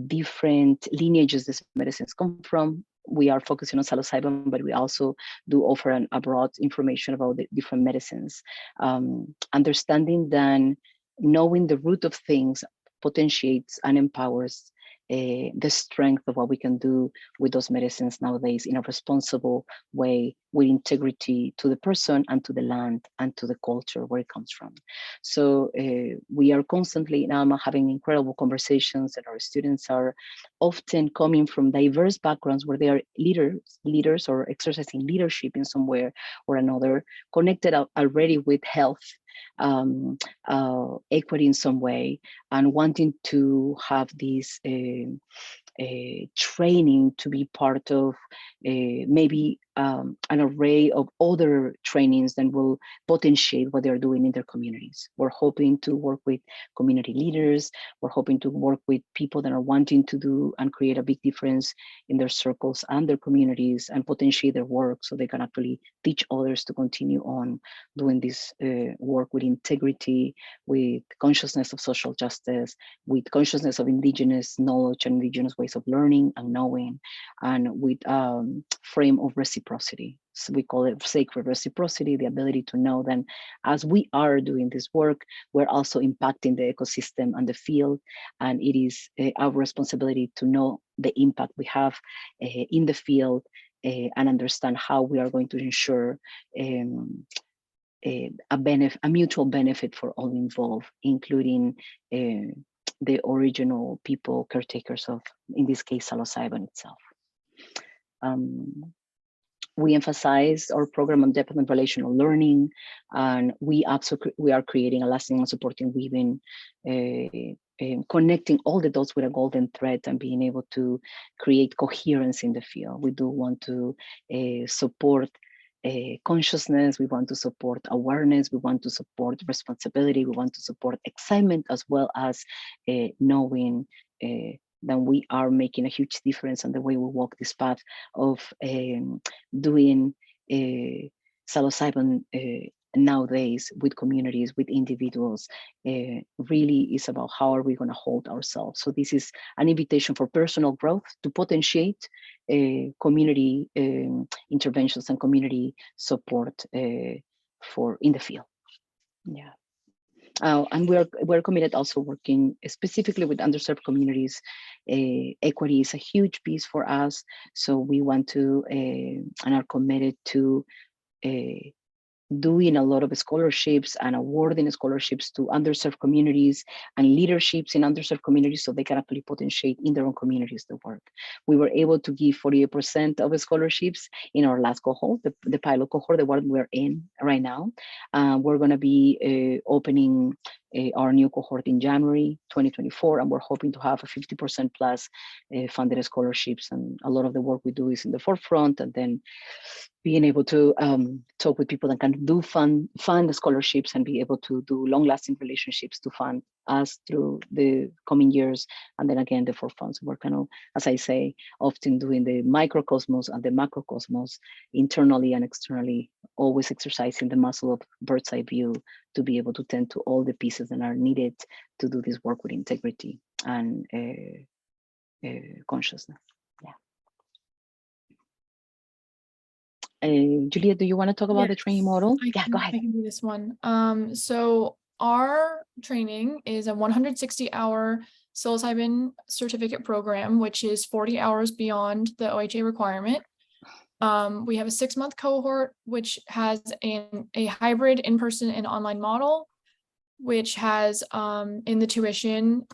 different lineages these medicines come from. We are focusing on psilocybin, but we also do offer a broad information about the different medicines. Understanding that knowing the root of things potentiates and empowers the strength of what we can do with those medicines nowadays in a responsible way, with integrity to the person and to the land and to the culture where it comes from. So we are constantly in ALMA having incredible conversations, and our students are often coming from diverse backgrounds where they are leaders or exercising leadership in some way or another, connected already with health, equity in some way, and wanting to have this training to be part of maybe an array of other trainings that will potentiate what they're doing in their communities. We're hoping to work with community leaders. We're hoping to work with people that are wanting to do and create a big difference in their circles and their communities and potentiate their work so they can actually teach others to continue on doing this work with integrity, with consciousness of social justice, with consciousness of indigenous knowledge and indigenous ways of learning and knowing, and with frame of reciprocity. So we call it sacred reciprocity, the ability to know that as we are doing this work, we're also impacting the ecosystem and the field, and it is our responsibility to know the impact we have in the field and understand how we are going to ensure a mutual benefit for all involved, including the original people, caretakers of, in this case, psilocybin itself. We emphasize our program on depth and relational learning, and we are creating a lasting and supporting weaving, connecting all the dots with a golden thread and being able to create coherence in the field. We do want to support consciousness, we want to support awareness, we want to support responsibility, we want to support excitement, as well as knowing that we are making a huge difference on the way we walk this path of doing psilocybin nowadays with communities, with individuals. Really is about how are we going to hold ourselves. So this is an invitation for personal growth, to potentiate community interventions and community support for in the field. Yeah. And we're committed also working specifically with underserved communities. Equity is a huge piece for us. So we want to and are committed to doing a lot of scholarships and awarding scholarships to underserved communities and leaderships in underserved communities so they can actually potentiate in their own communities the work. We were able to give 48% of scholarships in our last cohort, the pilot cohort, the one we're in right now. We're going to be opening our new cohort in January 2024, and we're hoping to have a 50% plus funded scholarships. And a lot of the work we do is in the forefront, and then being able to talk with people that can do fund the scholarships and be able to do long-lasting relationships to fund us through the coming years. And then again, the forefront. So we're kind of, as I say, often doing the microcosmos and the macrocosmos internally and externally, always exercising the muscle of bird's eye view to be able to tend to all the pieces that are needed to do this work with integrity and consciousness. Juliet, do you want to talk about the training model? Go ahead. I can do this one. So our training is a 160-hour psilocybin certificate program, which is 40 hours beyond the OHA requirement. We have a 6-month cohort, which has a hybrid in-person and online model, which has in the tuition,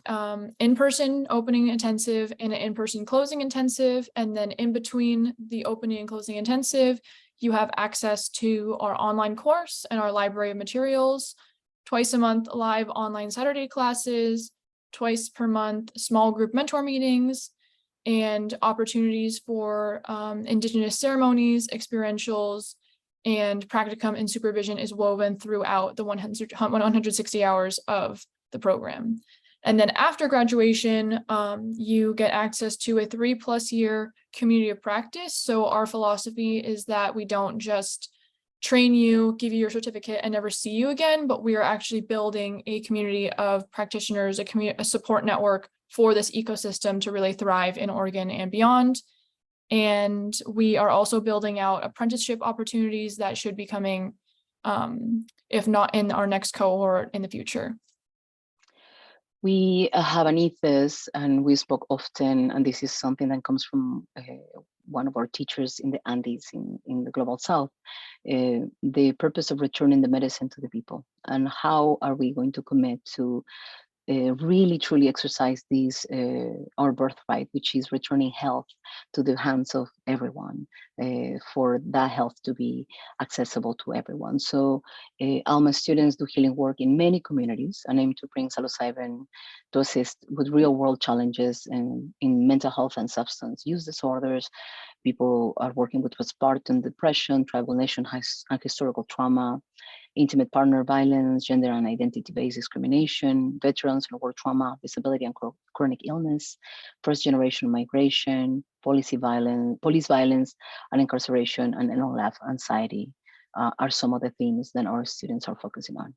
in-person opening intensive and an in-person closing intensive. And then in between the opening and closing intensive, you have access to our online course and our library of materials, twice a month live online Saturday classes, twice per month small group mentor meetings, and opportunities for Indigenous ceremonies, experientials, and practicum and supervision is woven throughout the 160 hours of the program. And then after graduation, you get access to a 3+ year community of practice. So our philosophy is that we don't just train you, give you your certificate, and never see you again, but we are actually building a community of practitioners, a support network for this ecosystem to really thrive in Oregon and beyond. And we are also building out apprenticeship opportunities that should be coming, if not in our next cohort, in the future. We have an ethos, and we spoke often, and this is something that comes from one of our teachers in the Andes in the Global South, the purpose of returning the medicine to the people. And how are we going to commit to really truly exercise this, our birthright, which is returning health to the hands of everyone, for that health to be accessible to everyone. So ALMA students do healing work in many communities and aim to bring psilocybin to assist with real world challenges in mental health and substance use disorders. People are working with postpartum depression, tribal nation and historical trauma, intimate partner violence, gender and identity-based discrimination, veterans and war trauma, disability and chronic illness, first-generation migration, police violence, and incarceration, and end-of-life anxiety are some of the themes that our students are focusing on.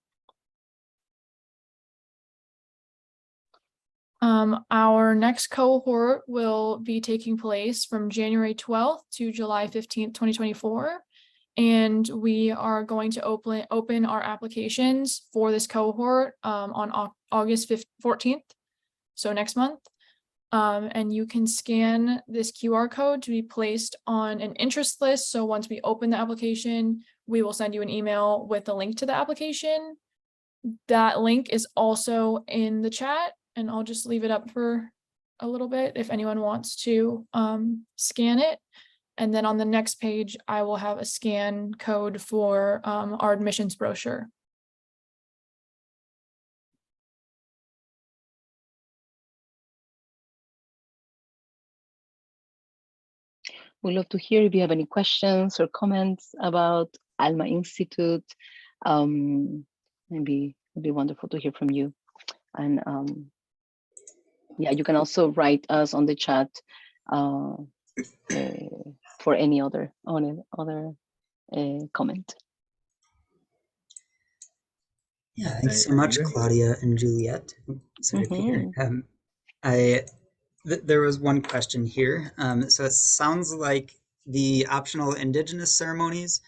Our next cohort will be taking place from January 12th to July 15th, 2024. And we are going to open our applications for this cohort on August 14th, so next month. And you can scan this QR code to be placed on an interest list. So once we open the application, we will send you an email with a link to the application. That link is also in the chat, and I'll just leave it up for a little bit if anyone wants to scan it. And then on the next page, I will have a scan code for our admissions brochure. We'd love to hear if you have any questions or comments about Alma Institute. Maybe it'd be wonderful to hear from you. And yeah, you can also write us on the chat for any other comment. Yeah, thanks so much, Claudia and Juliet. Sorry to be here. There was one question here. So it sounds like the optional Indigenous ceremonies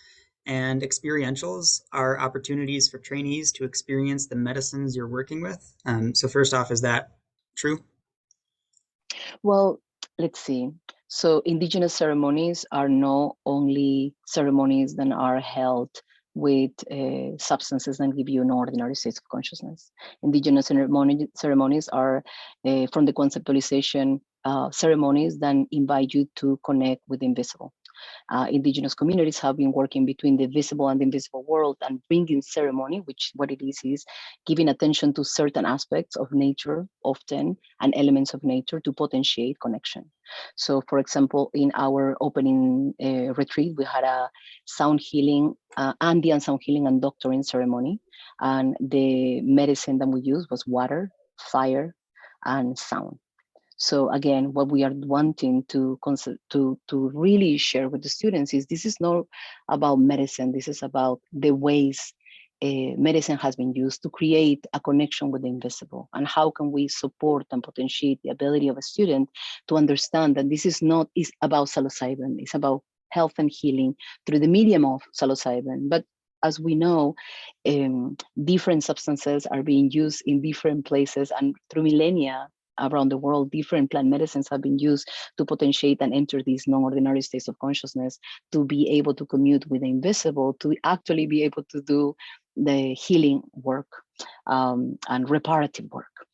and experientials are opportunities for trainees to experience the medicines you're working with. So first off, is that true? Well, let's see. So Indigenous ceremonies are not only ceremonies that are held with substances that give you an ordinary state of consciousness. Indigenous ceremonies are from the conceptualization ceremonies that invite you to connect with the invisible. Indigenous communities have been working between the visible and the invisible world and bringing ceremony, which what it is giving attention to certain aspects of nature, often, and elements of nature to potentiate connection. So, for example, in our opening retreat, we had a sound healing, Andean sound healing and doctoring ceremony. And the medicine that we used was water, fire, and sound. So again, what we are wanting to really share with the students is this is not about medicine. This is about the ways medicine has been used to create a connection with the invisible, and how can we support and potentiate the ability of a student to understand that this is not about psilocybin. It's about health and healing through the medium of psilocybin. But as we know, different substances are being used in different places, and through millennia, around the world, different plant medicines have been used to potentiate and enter these non-ordinary states of consciousness, to be able to commute with the invisible, to actually be able to do the healing work and reparative work.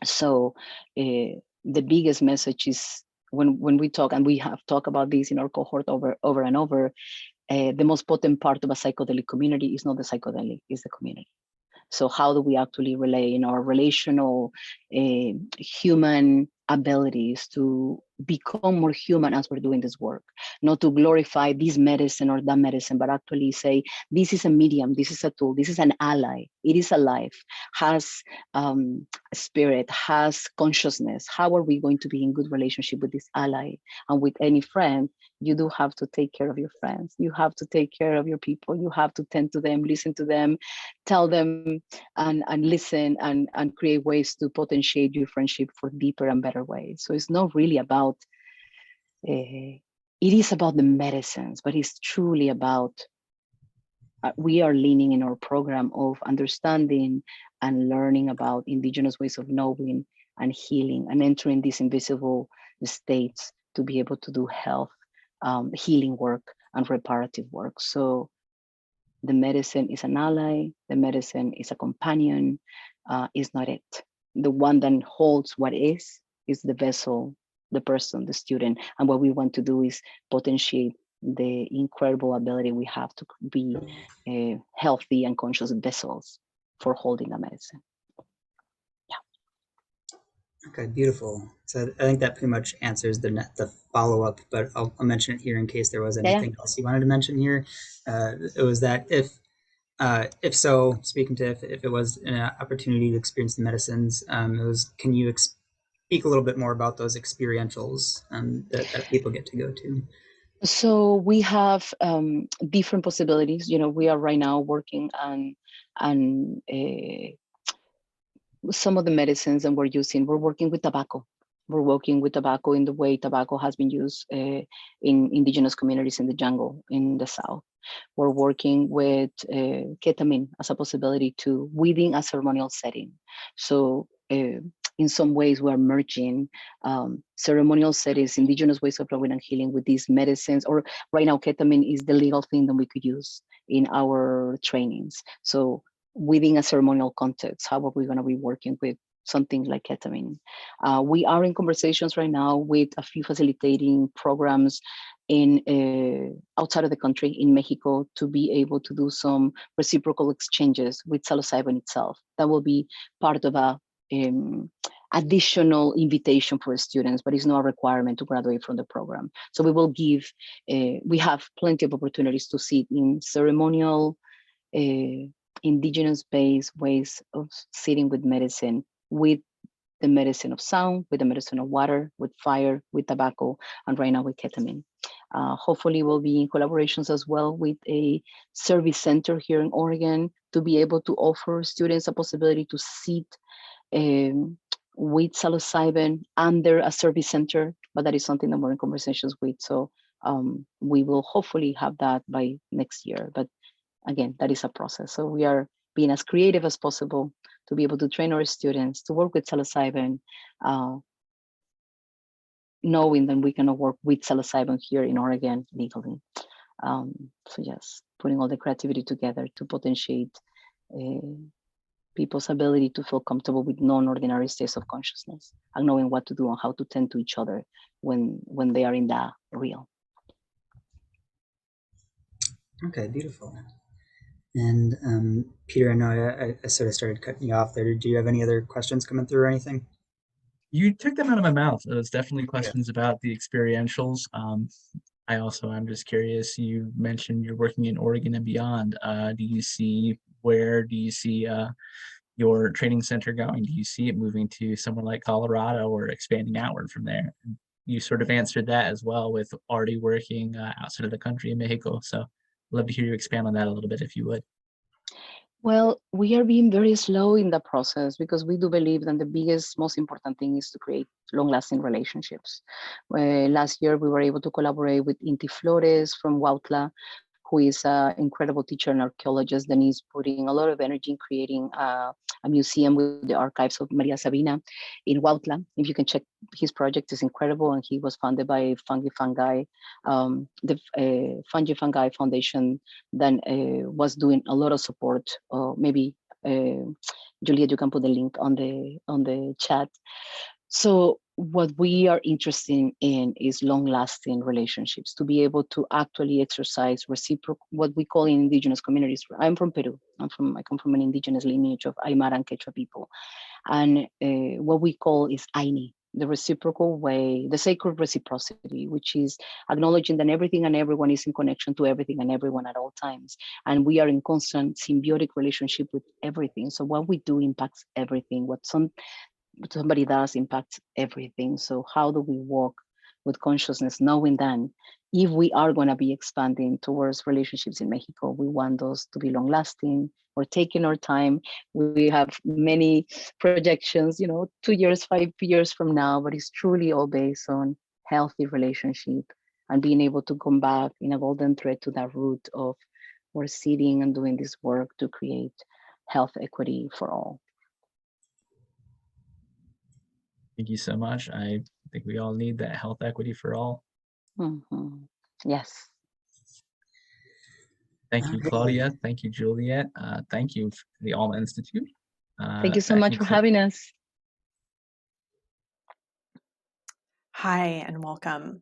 So the biggest message is when we talk, and we have talked about this in our cohort over and over, the most potent part of a psychedelic community is not the psychedelic, it's the community. So how do we actually relay in our relational human abilities to become more human as we're doing this work? Not to glorify this medicine or that medicine, but actually say, this is a medium, this is a tool, this is an ally, it is alive, has a spirit, has consciousness. How are we going to be in good relationship with this ally? And with any friend, you do have to take care of your friends. You have to take care of your people. You have to tend to them, listen to them, tell them, and listen, and create ways to potentiate your friendship for deeper and better ways. So it's not really about, it is about the medicines, but it's truly about, we are leaning in our program of understanding and learning about indigenous ways of knowing and healing and entering these invisible states to be able to do health, healing work and reparative work. So the medicine is an ally, the medicine is a companion, is not it. The one that holds what is the vessel, the person, the student. And what we want to do is potentiate the incredible ability we have to be healthy and conscious vessels for holding the medicine. Okay, beautiful. So I think that pretty much answers the follow-up, but I'll mention it here in case there was anything else you wanted to mention here. It was that if so, speaking to if it was an opportunity to experience the medicines, it was, can you speak a little bit more about those experientials that people get to go to? So we have different possibilities. You know, we are right now working on some of the medicines that we're using. We're working with tobacco. We're working with tobacco in the way tobacco has been used in indigenous communities in the jungle in the South. We're working with ketamine as a possibility to within a ceremonial setting. So in some ways, we're merging ceremonial settings, indigenous ways of knowing and healing with these medicines. Or right now, ketamine is the legal thing that we could use in our trainings. So within a ceremonial context, how are we going to be working with something like ketamine? We are in conversations right now with a few facilitating programs in outside of the country, in Mexico, to be able to do some reciprocal exchanges with psilocybin itself. That will be part of a additional invitation for students, but it's not a requirement to graduate from the program. So we will give, we have plenty of opportunities to sit in ceremonial, indigenous-based ways of sitting with medicine, with the medicine of sound, with the medicine of water, with fire, with tobacco, and right now with ketamine. Hopefully we'll be in collaborations as well with a service center here in Oregon to be able to offer students a possibility to sit with psilocybin under a service center, but that is something that we're in conversations with. So we will hopefully have that by next year. But again, that is a process. So we are being as creative as possible to be able to train our students to work with psilocybin, knowing that we cannot work with psilocybin here in Oregon legally. So yes, putting all the creativity together to potentiate people's ability to feel comfortable with non-ordinary states of consciousness and knowing what to do and how to tend to each other when they are in the real. Okay, beautiful. And Peter, I know I sort of started cutting you off there. Do you have any other questions coming through or anything? You took them out of my mouth. It's definitely questions about the experientials. I'm just curious, you mentioned you're working in Oregon and beyond. Do you see your training center going? Do you see it moving to somewhere like Colorado or expanding outward from there? You sort of answered that as well with already working outside of the country in Mexico. So I'd love to hear you expand on that a little bit if you would. Well, we are being very slow in the process because we do believe that the biggest, most important thing is to create long-lasting relationships. Last year, we were able to collaborate with Inti Flores from Huautla, who is an incredible teacher and archaeologist, and is putting a lot of energy in creating a museum with the archives of Maria Sabina in Huautla. If you can check his project, is incredible, and he was funded by Fungi Fungi, the Fungi Fungi Foundation. Then was doing a lot of support. Maybe Juliet, you can put the link on the chat. So what we are interested in is long-lasting relationships, to be able to actually exercise reciprocal, what we call in indigenous communities. I'm from Peru. I come from an indigenous lineage of Aymara and Quechua people. And what we call is Aini, the reciprocal way, the sacred reciprocity, which is acknowledging that everything and everyone is in connection to everything and everyone at all times. And we are in constant symbiotic relationship with everything. So what we do impacts everything. What somebody does impacts everything. So how do we walk with consciousness, knowing that if we are going to be expanding towards relationships in Mexico, we want those to be long lasting. We're taking our time. We have many projections, 2 years, 5 years from now, but it's truly all based on healthy relationship and being able to come back in a golden thread to that root of we're sitting and doing this work to create health equity for all. Thank you so much. I think we all need that health equity for all. Mm-hmm. Yes. Thank you, Claudia. Thank you, Juliet. Thank you for the Alma Institute. Thank you so much for having us. Hi and welcome.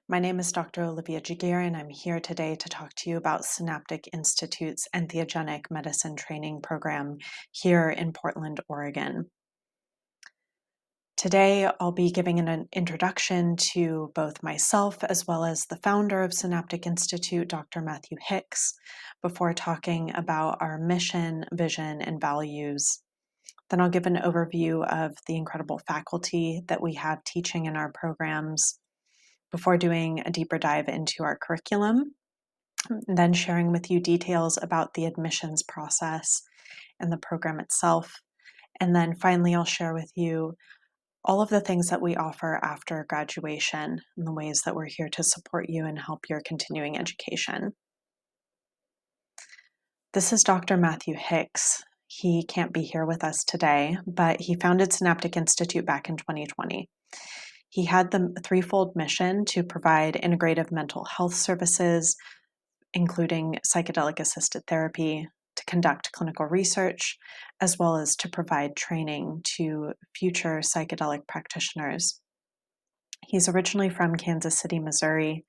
My name is Dr. Olivia Jagir, and I'm here today to talk to you about Synaptic Institute's entheogenic medicine training program here in Portland, Oregon. Today, I'll be giving an introduction to both myself as well as the founder of Synaptic Institute, Dr. Matthew Hicks, before talking about our mission, vision, and values. Then I'll give an overview of the incredible faculty that we have teaching in our programs before doing a deeper dive into our curriculum, and then sharing with you details about the admissions process and the program itself. And then finally, I'll share with you all of the things that we offer after graduation and the ways that we're here to support you and help your continuing education. This is Dr. Matthew Hicks. He can't be here with us today, but he founded Synaptic Institute back in 2020. He had the threefold mission to provide integrative mental health services, including psychedelic-assisted therapy, to conduct clinical research, as well as to provide training to future psychedelic practitioners. He's originally from Kansas City, Missouri,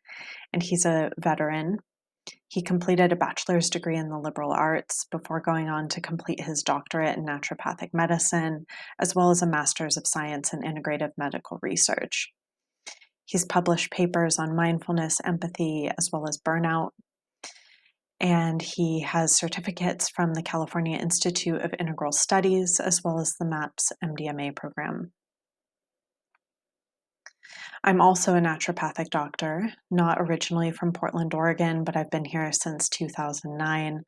and he's a veteran. He completed a bachelor's degree in the liberal arts before going on to complete his doctorate in naturopathic medicine, as well as a master's of science in integrative medical research. He's published papers on mindfulness, empathy, as well as burnout. And he has certificates from the California Institute of Integral Studies, as well as the MAPS MDMA program. I'm also a naturopathic doctor, not originally from Portland, Oregon, but I've been here since 2009.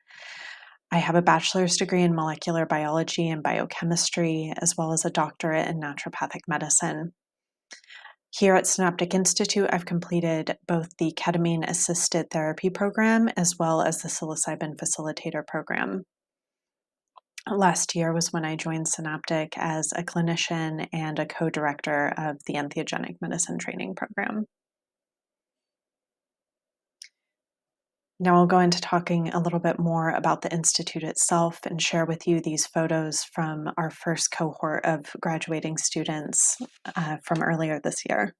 I have a bachelor's degree in molecular biology and biochemistry, as well as a doctorate in naturopathic medicine. Here at Synaptic Institute, I've completed both the ketamine-assisted therapy program as well as the psilocybin facilitator program. Last year was when I joined Synaptic as a clinician and a co-director of the entheogenic medicine training program. Now I'll go into talking a little bit more about the Institute itself and share with you these photos from our first cohort of graduating students from earlier this year.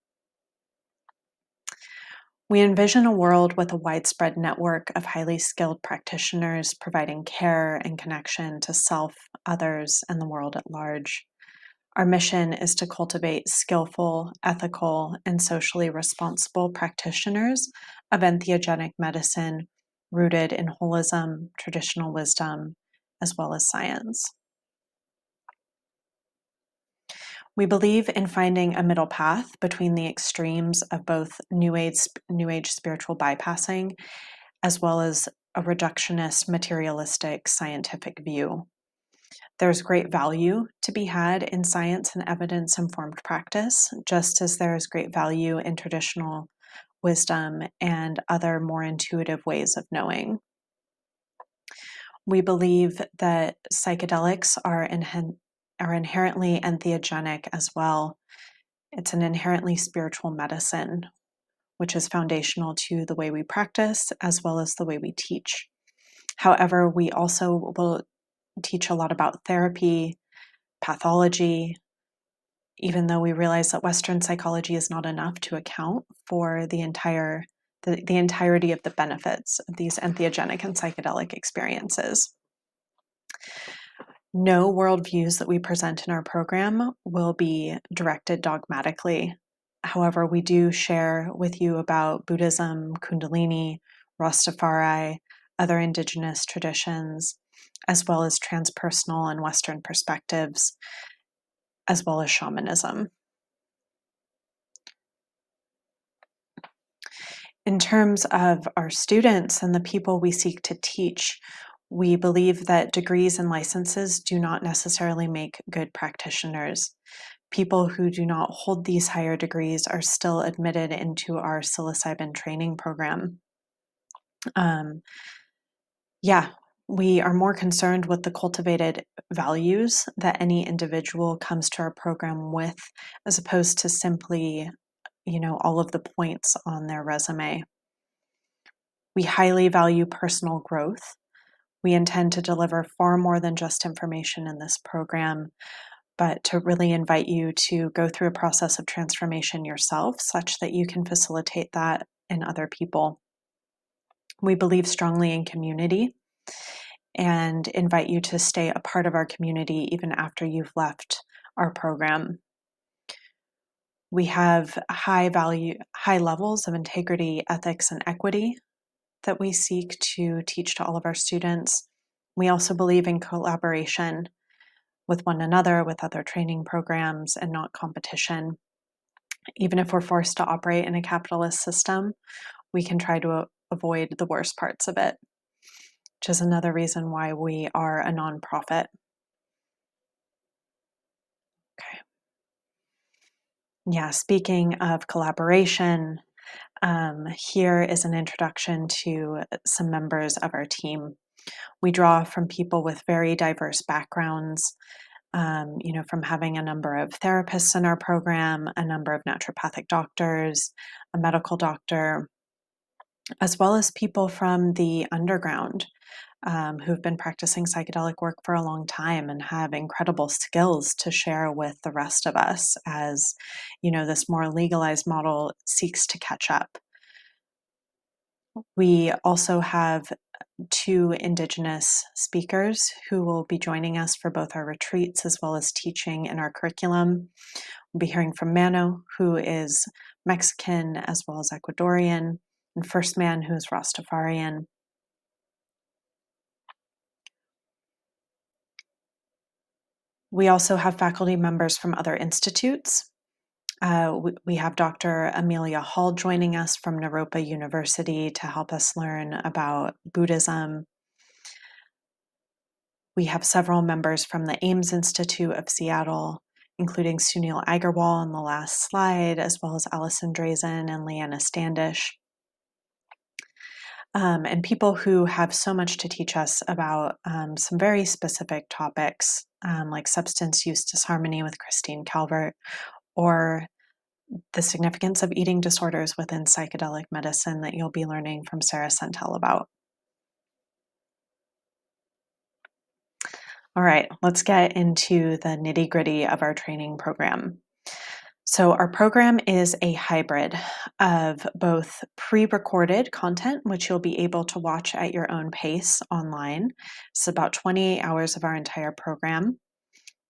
We envision a world with a widespread network of highly skilled practitioners providing care and connection to self, others, and the world at large. Our mission is to cultivate skillful, ethical, and socially responsible practitioners of entheogenic medicine rooted in holism, traditional wisdom, as well as science. We believe in finding a middle path between the extremes of both New Age spiritual bypassing, as well as a reductionist, materialistic, scientific view. There's great value to be had in science and evidence-informed practice, just as there is great value in traditional wisdom and other more intuitive ways of knowing. We believe that psychedelics are inherently entheogenic as well. It's an inherently spiritual medicine, which is foundational to the way we practice as well as the way we teach. However, we also will teach a lot about therapy, pathology, even though we realize that Western psychology is not enough to account for the entirety of the benefits of these entheogenic and psychedelic experiences. No worldviews that we present in our program will be directed dogmatically. However, we do share with you about Buddhism, Kundalini, Rastafari, other indigenous traditions, as well as transpersonal and Western perspectives, as well as shamanism. In terms of our students and the people we seek to teach, we believe that degrees and licenses do not necessarily make good practitioners. People who do not hold these higher degrees are still admitted into our psilocybin training program. We are more concerned with the cultivated values that any individual comes to our program with, as opposed to simply, all of the points on their resume. We highly value personal growth. We intend to deliver far more than just information in this program, but to really invite you to go through a process of transformation yourself such that you can facilitate that in other people. We believe strongly in community and invite you to stay a part of our community even after you've left our program. We have high levels of integrity, ethics, and equity that we seek to teach to all of our students. We also believe in collaboration with one another, with other training programs, and not competition. Even if we're forced to operate in a capitalist system, we can try to avoid the worst parts of it, which is another reason why we are a nonprofit. Okay. Yeah, speaking of collaboration, here is an introduction to some members of our team. We draw from people with very diverse backgrounds, from having a number of therapists in our program, a number of naturopathic doctors, a medical doctor, as well as people from the underground, who've been practicing psychedelic work for a long time and have incredible skills to share with the rest of us as, this more legalized model seeks to catch up. We also have 2 Indigenous speakers who will be joining us for both our retreats as well as teaching in our curriculum. We'll be hearing from Mano, who is Mexican as well as Ecuadorian, and First Man, who is Rastafarian. We also have faculty members from other institutes. We have Dr. Amelia Hall joining us from Naropa University to help us learn about Buddhism. We have several members from the Ames Institute of Seattle, including Sunil Agarwal on the last slide, as well as Alison Drazen and Leanna Standish. And people who have so much to teach us about some very specific topics, like substance use disharmony with Christine Calvert, or the significance of eating disorders within psychedelic medicine that you'll be learning from Sarah Sentel about. All right, let's get into the nitty-gritty of our training program. So our program is a hybrid of both pre-recorded content, which you'll be able to watch at your own pace online. It's about 28 hours of our entire program.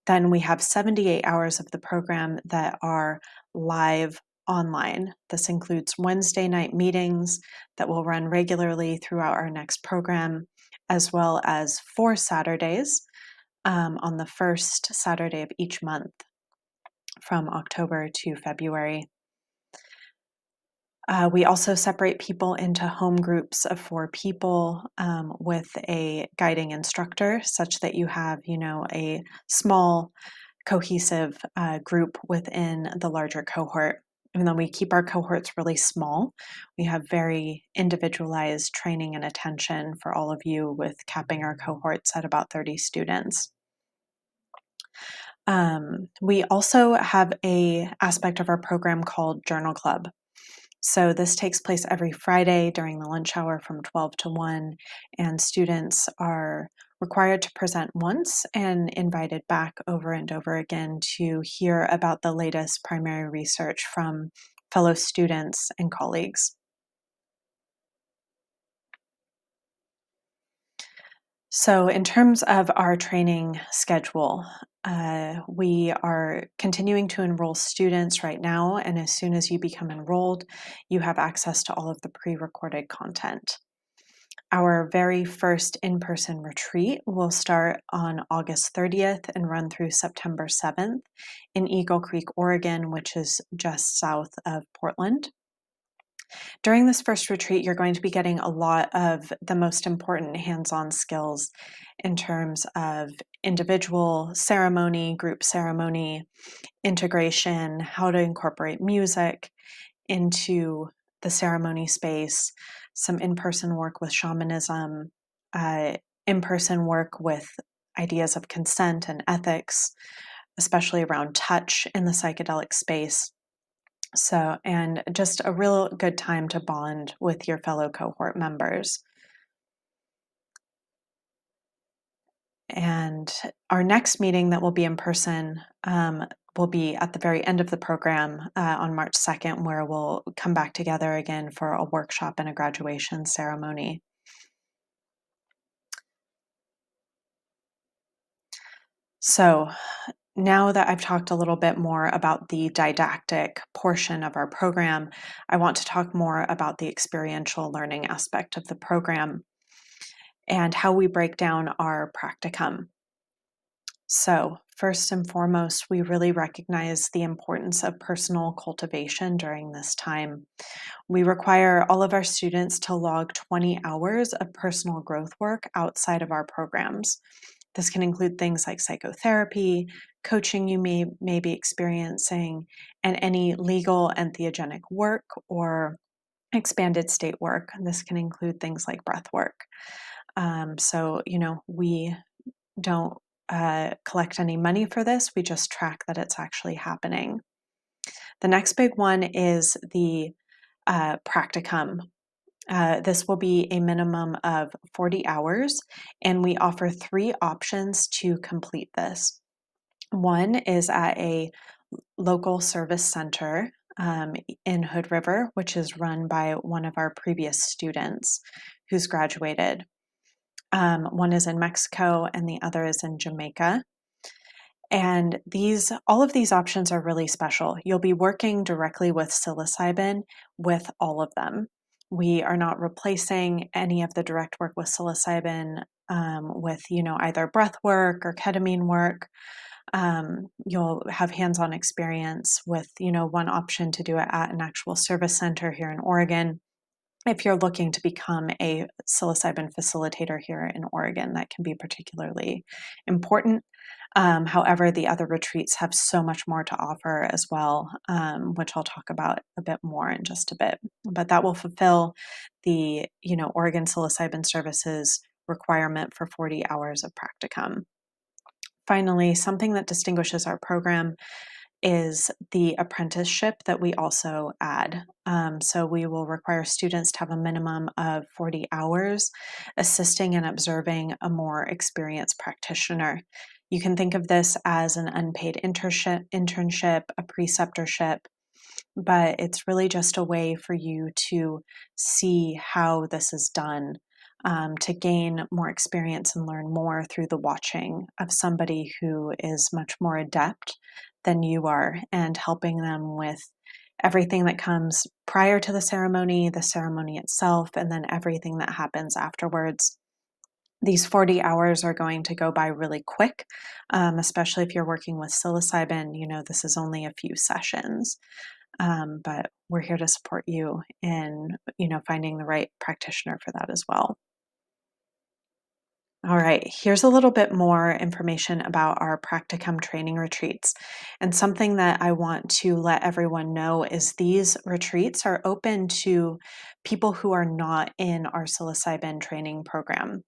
Then we have 78 hours of the program that are live online. This includes Wednesday night meetings that will run regularly throughout our next program, as well as 4 Saturdays on the first Saturday of each month from October to February. We also separate people into home groups of 4 people with a guiding instructor, such that you have, a small, cohesive group within the larger cohort. Even though we keep our cohorts really small, we have very individualized training and attention for all of you, with capping our cohorts at about 30 students. We also have an aspect of our program called Journal Club. So this takes place every Friday during the lunch hour from 12 to 1, and students are required to present once and invited back over and over again to hear about the latest primary research from fellow students and colleagues. So in terms of our training schedule, we are continuing to enroll students right now, and as soon as you become enrolled, you have access to all of the pre-recorded content. Our very first in-person retreat will start on August 30th and run through September 7th in Eagle Creek, Oregon, which is just south of Portland. During this first retreat, you're going to be getting a lot of the most important hands-on skills in terms of individual ceremony, group ceremony, integration, how to incorporate music into the ceremony space, some in-person work with shamanism, in-person work with ideas of consent and ethics, especially around touch in the psychedelic space. So, and just a real good time to bond with your fellow cohort members. And our next meeting that will be in person will be at the very end of the program on March 2nd, where we'll come back together again for a workshop and a graduation ceremony. So now that I've talked a little bit more about the didactic portion of our program, I want to talk more about the experiential learning aspect of the program and how we break down our practicum. So first and foremost, we really recognize the importance of personal cultivation during this time. We require all of our students to log 20 hours of personal growth work outside of our programs. This can include things like psychotherapy, coaching you may be experiencing, and any legal and theogenic work or expanded state work. This can include things like breath work. So, we don't collect any money for this. We just track that it's actually happening. The next big one is the practicum. This will be a minimum of 40 hours, and we offer 3 options to complete this. One is at a local service center in Hood River, which is run by one of our previous students who's graduated. One is in Mexico and the other is in Jamaica. And all of these options are really special. You'll be working directly with psilocybin with all of them. We are not replacing any of the direct work with psilocybin with, either breath work or ketamine work. You'll have hands-on experience with, one option to do it at an actual service center here in Oregon. If you're looking to become a psilocybin facilitator here in Oregon, that can be particularly important. However, the other retreats have so much more to offer as well, which I'll talk about a bit more in just a bit. But that will fulfill the, Oregon Psilocybin Services requirement for 40 hours of practicum. Finally, something that distinguishes our program is the apprenticeship that we also add. So we will require students to have a minimum of 40 hours assisting and observing a more experienced practitioner. You can think of this as an unpaid internship, a preceptorship, but it's really just a way for you to see how this is done, to gain more experience and learn more through the watching of somebody who is much more adept than you are, and helping them with everything that comes prior to the ceremony itself, and then everything that happens afterwards. These 40 hours are going to go by really quick, especially if you're working with psilocybin. This is only a few sessions, but we're here to support you in, finding the right practitioner for that as well. All right, here's a little bit more information about our practicum training retreats. And something that I want to let everyone know is these retreats are open to people who are not in our psilocybin training program,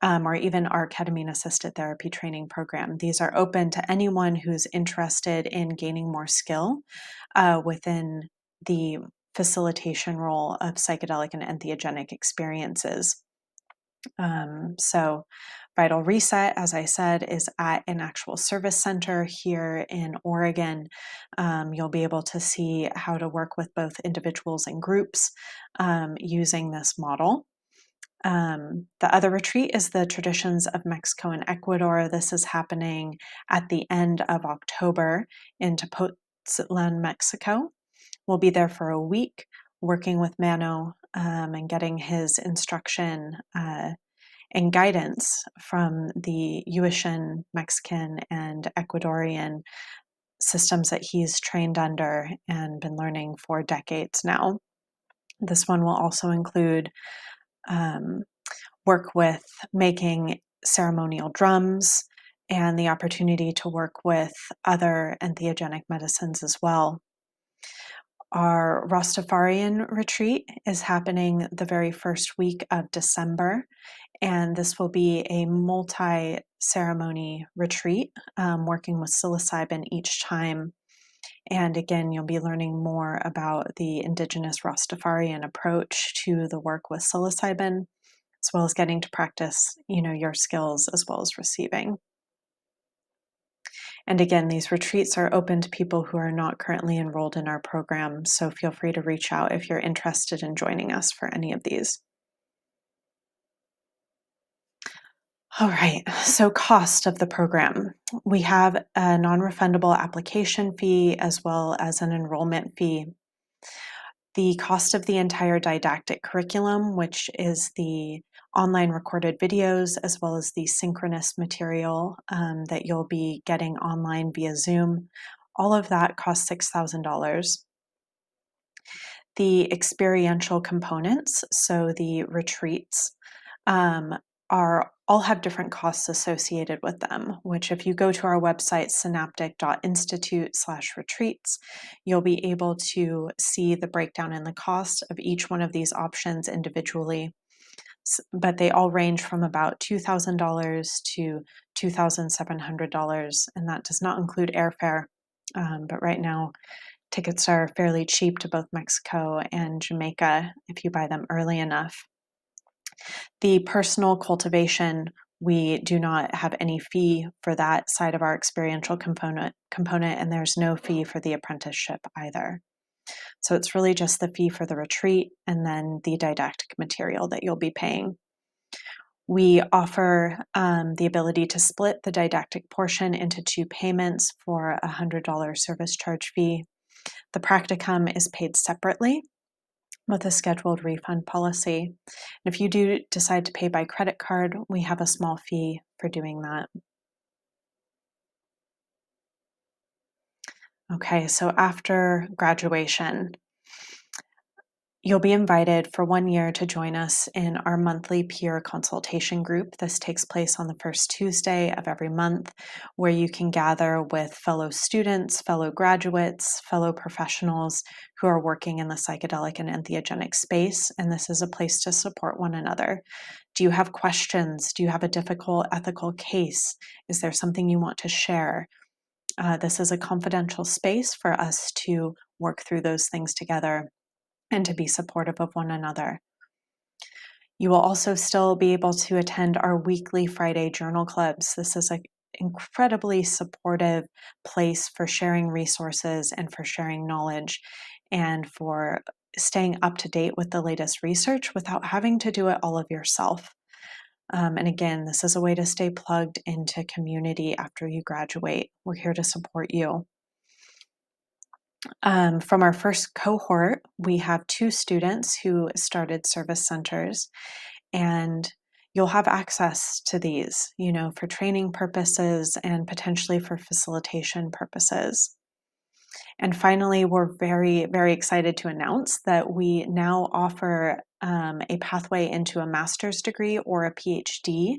or even our ketamine-assisted therapy training program. These are open to anyone who's interested in gaining more skill within the facilitation role of psychedelic and entheogenic experiences. So Vital Reset, as I said, is at an actual service center here in Oregon. You'll be able to see how to work with both individuals and groups using this model. The other retreat is the Traditions of Mexico and Ecuador. This is happening at the end of October in Tepoztlan, Mexico. We'll be there for a week working with Mano and getting his instruction and guidance from the Yuashan, Mexican, and Ecuadorian systems that he's trained under and been learning for decades now. This one will also include work with making ceremonial drums and the opportunity to work with other entheogenic medicines as well. Our Rastafarian retreat is happening the very first week of December, and this will be a multi-ceremony retreat, working with psilocybin each time. And again, you'll be learning more about the indigenous Rastafarian approach to the work with psilocybin, as well as getting to practice, your skills as well as receiving. And again, these retreats are open to people who are not currently enrolled in our program, so feel free to reach out if you're interested in joining us for any of these. All right, so cost of the program. We have a non-refundable application fee as well as an enrollment fee. The cost of the entire didactic curriculum, which is the online recorded videos as well as the synchronous material that you'll be getting online via Zoom, all of that costs $6,000. The experiential components, so the retreats, all have different costs associated with them, which if you go to our website, synaptic.institute/retreats, you'll be able to see the breakdown in the cost of each one of these options individually. But they all range from about $2,000 to $2,700, and that does not include airfare. But right now, Tickets are fairly cheap to both Mexico and Jamaica if you buy them early enough. The personal cultivation, we do not have any fee for that side of our experiential component, and there's no fee for the apprenticeship either. So it's really just the fee for the retreat and then the didactic material that you'll be paying. We offer the ability to split the didactic portion into 2 payments for a $100 service charge fee. The practicum is paid separately with a scheduled refund policy. And if you do decide to pay by credit card, we have a small fee for doing that. Okay, so after graduation, you'll be invited for 1 year to join us in our monthly peer consultation group. This takes place on the first Tuesday of every month, where you can gather with fellow students, fellow graduates, fellow professionals who are working in the psychedelic and entheogenic space. And this is a place to support one another. Do you have questions? Do you have a difficult ethical case? Is there something you want to share? This is a confidential space for us to work through those things together and to be supportive of one another. You will also still be able to attend our weekly Friday journal clubs. This is an incredibly supportive place for sharing resources and for sharing knowledge and for staying up to date with the latest research without having to do it all of yourself. And again, this is a way to stay plugged into community after you graduate. We're here to support you. From our first cohort, we have 2 students who started service centers, and you'll have access to these, for training purposes and potentially for facilitation purposes. And finally, we're very, very excited to announce that we now offer a pathway into a master's degree or a PhD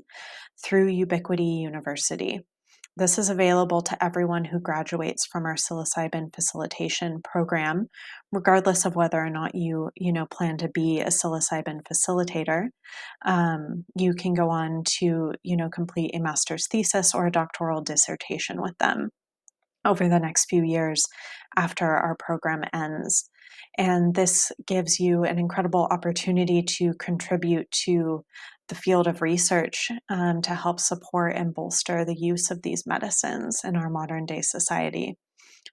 through Ubiquity University. This is available to everyone who graduates from our psilocybin facilitation program, regardless of whether or not you plan to be a psilocybin facilitator. You can go on to, complete a master's thesis or a doctoral dissertation with them over the next few years after our program ends. And this gives you an incredible opportunity to contribute to the field of research to help support and bolster the use of these medicines in our modern day society.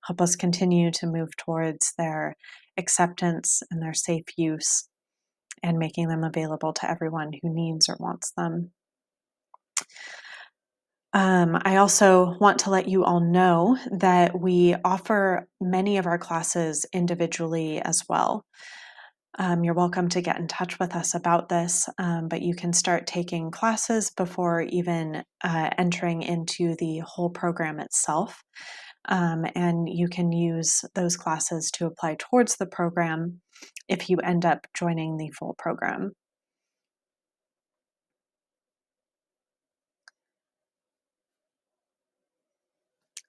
Help us continue to move towards their acceptance and their safe use and making them available to everyone who needs or wants them. I also want to let you all know that we offer many of our classes individually as well. You're welcome to get in touch with us about this, but you can start taking classes before even entering into the whole program itself. And you can use those classes to apply towards the program if you end up joining the full program.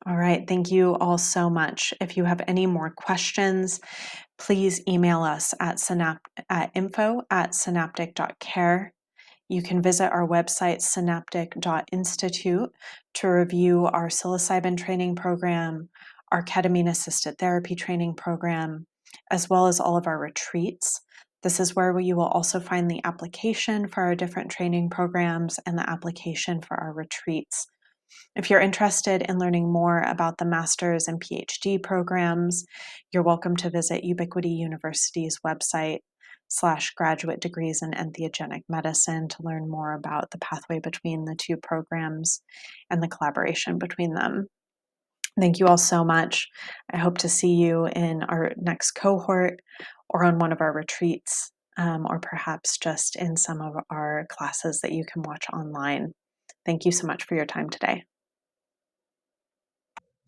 All right, thank you all so much. If you have any more questions, please email us at info@synaptic.care. You can visit our website, synaptic.institute, to review our psilocybin training program, our ketamine-assisted therapy training program, as well as all of our retreats. This is where you will also find the application for our different training programs and the application for our retreats. If you're interested in learning more about the master's and PhD programs, you're welcome to visit Ubiquity University's website /graduate degrees in entheogenic medicine to learn more about the pathway between the 2 programs and the collaboration between them. Thank you all so much. I hope to see you in our next cohort or on one of our retreats, or perhaps just in some of our classes that you can watch online. Thank you so much for your time today.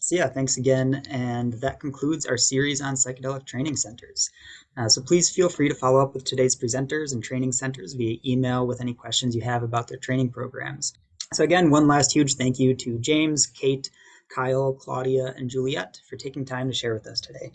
So yeah, thanks again. And that concludes our series on psychedelic training centers. So please feel free to follow up with today's presenters and training centers via email with any questions you have about their training programs. So again, one last huge thank you to James, Kate, Kyle, Claudia, and Juliet for taking time to share with us today.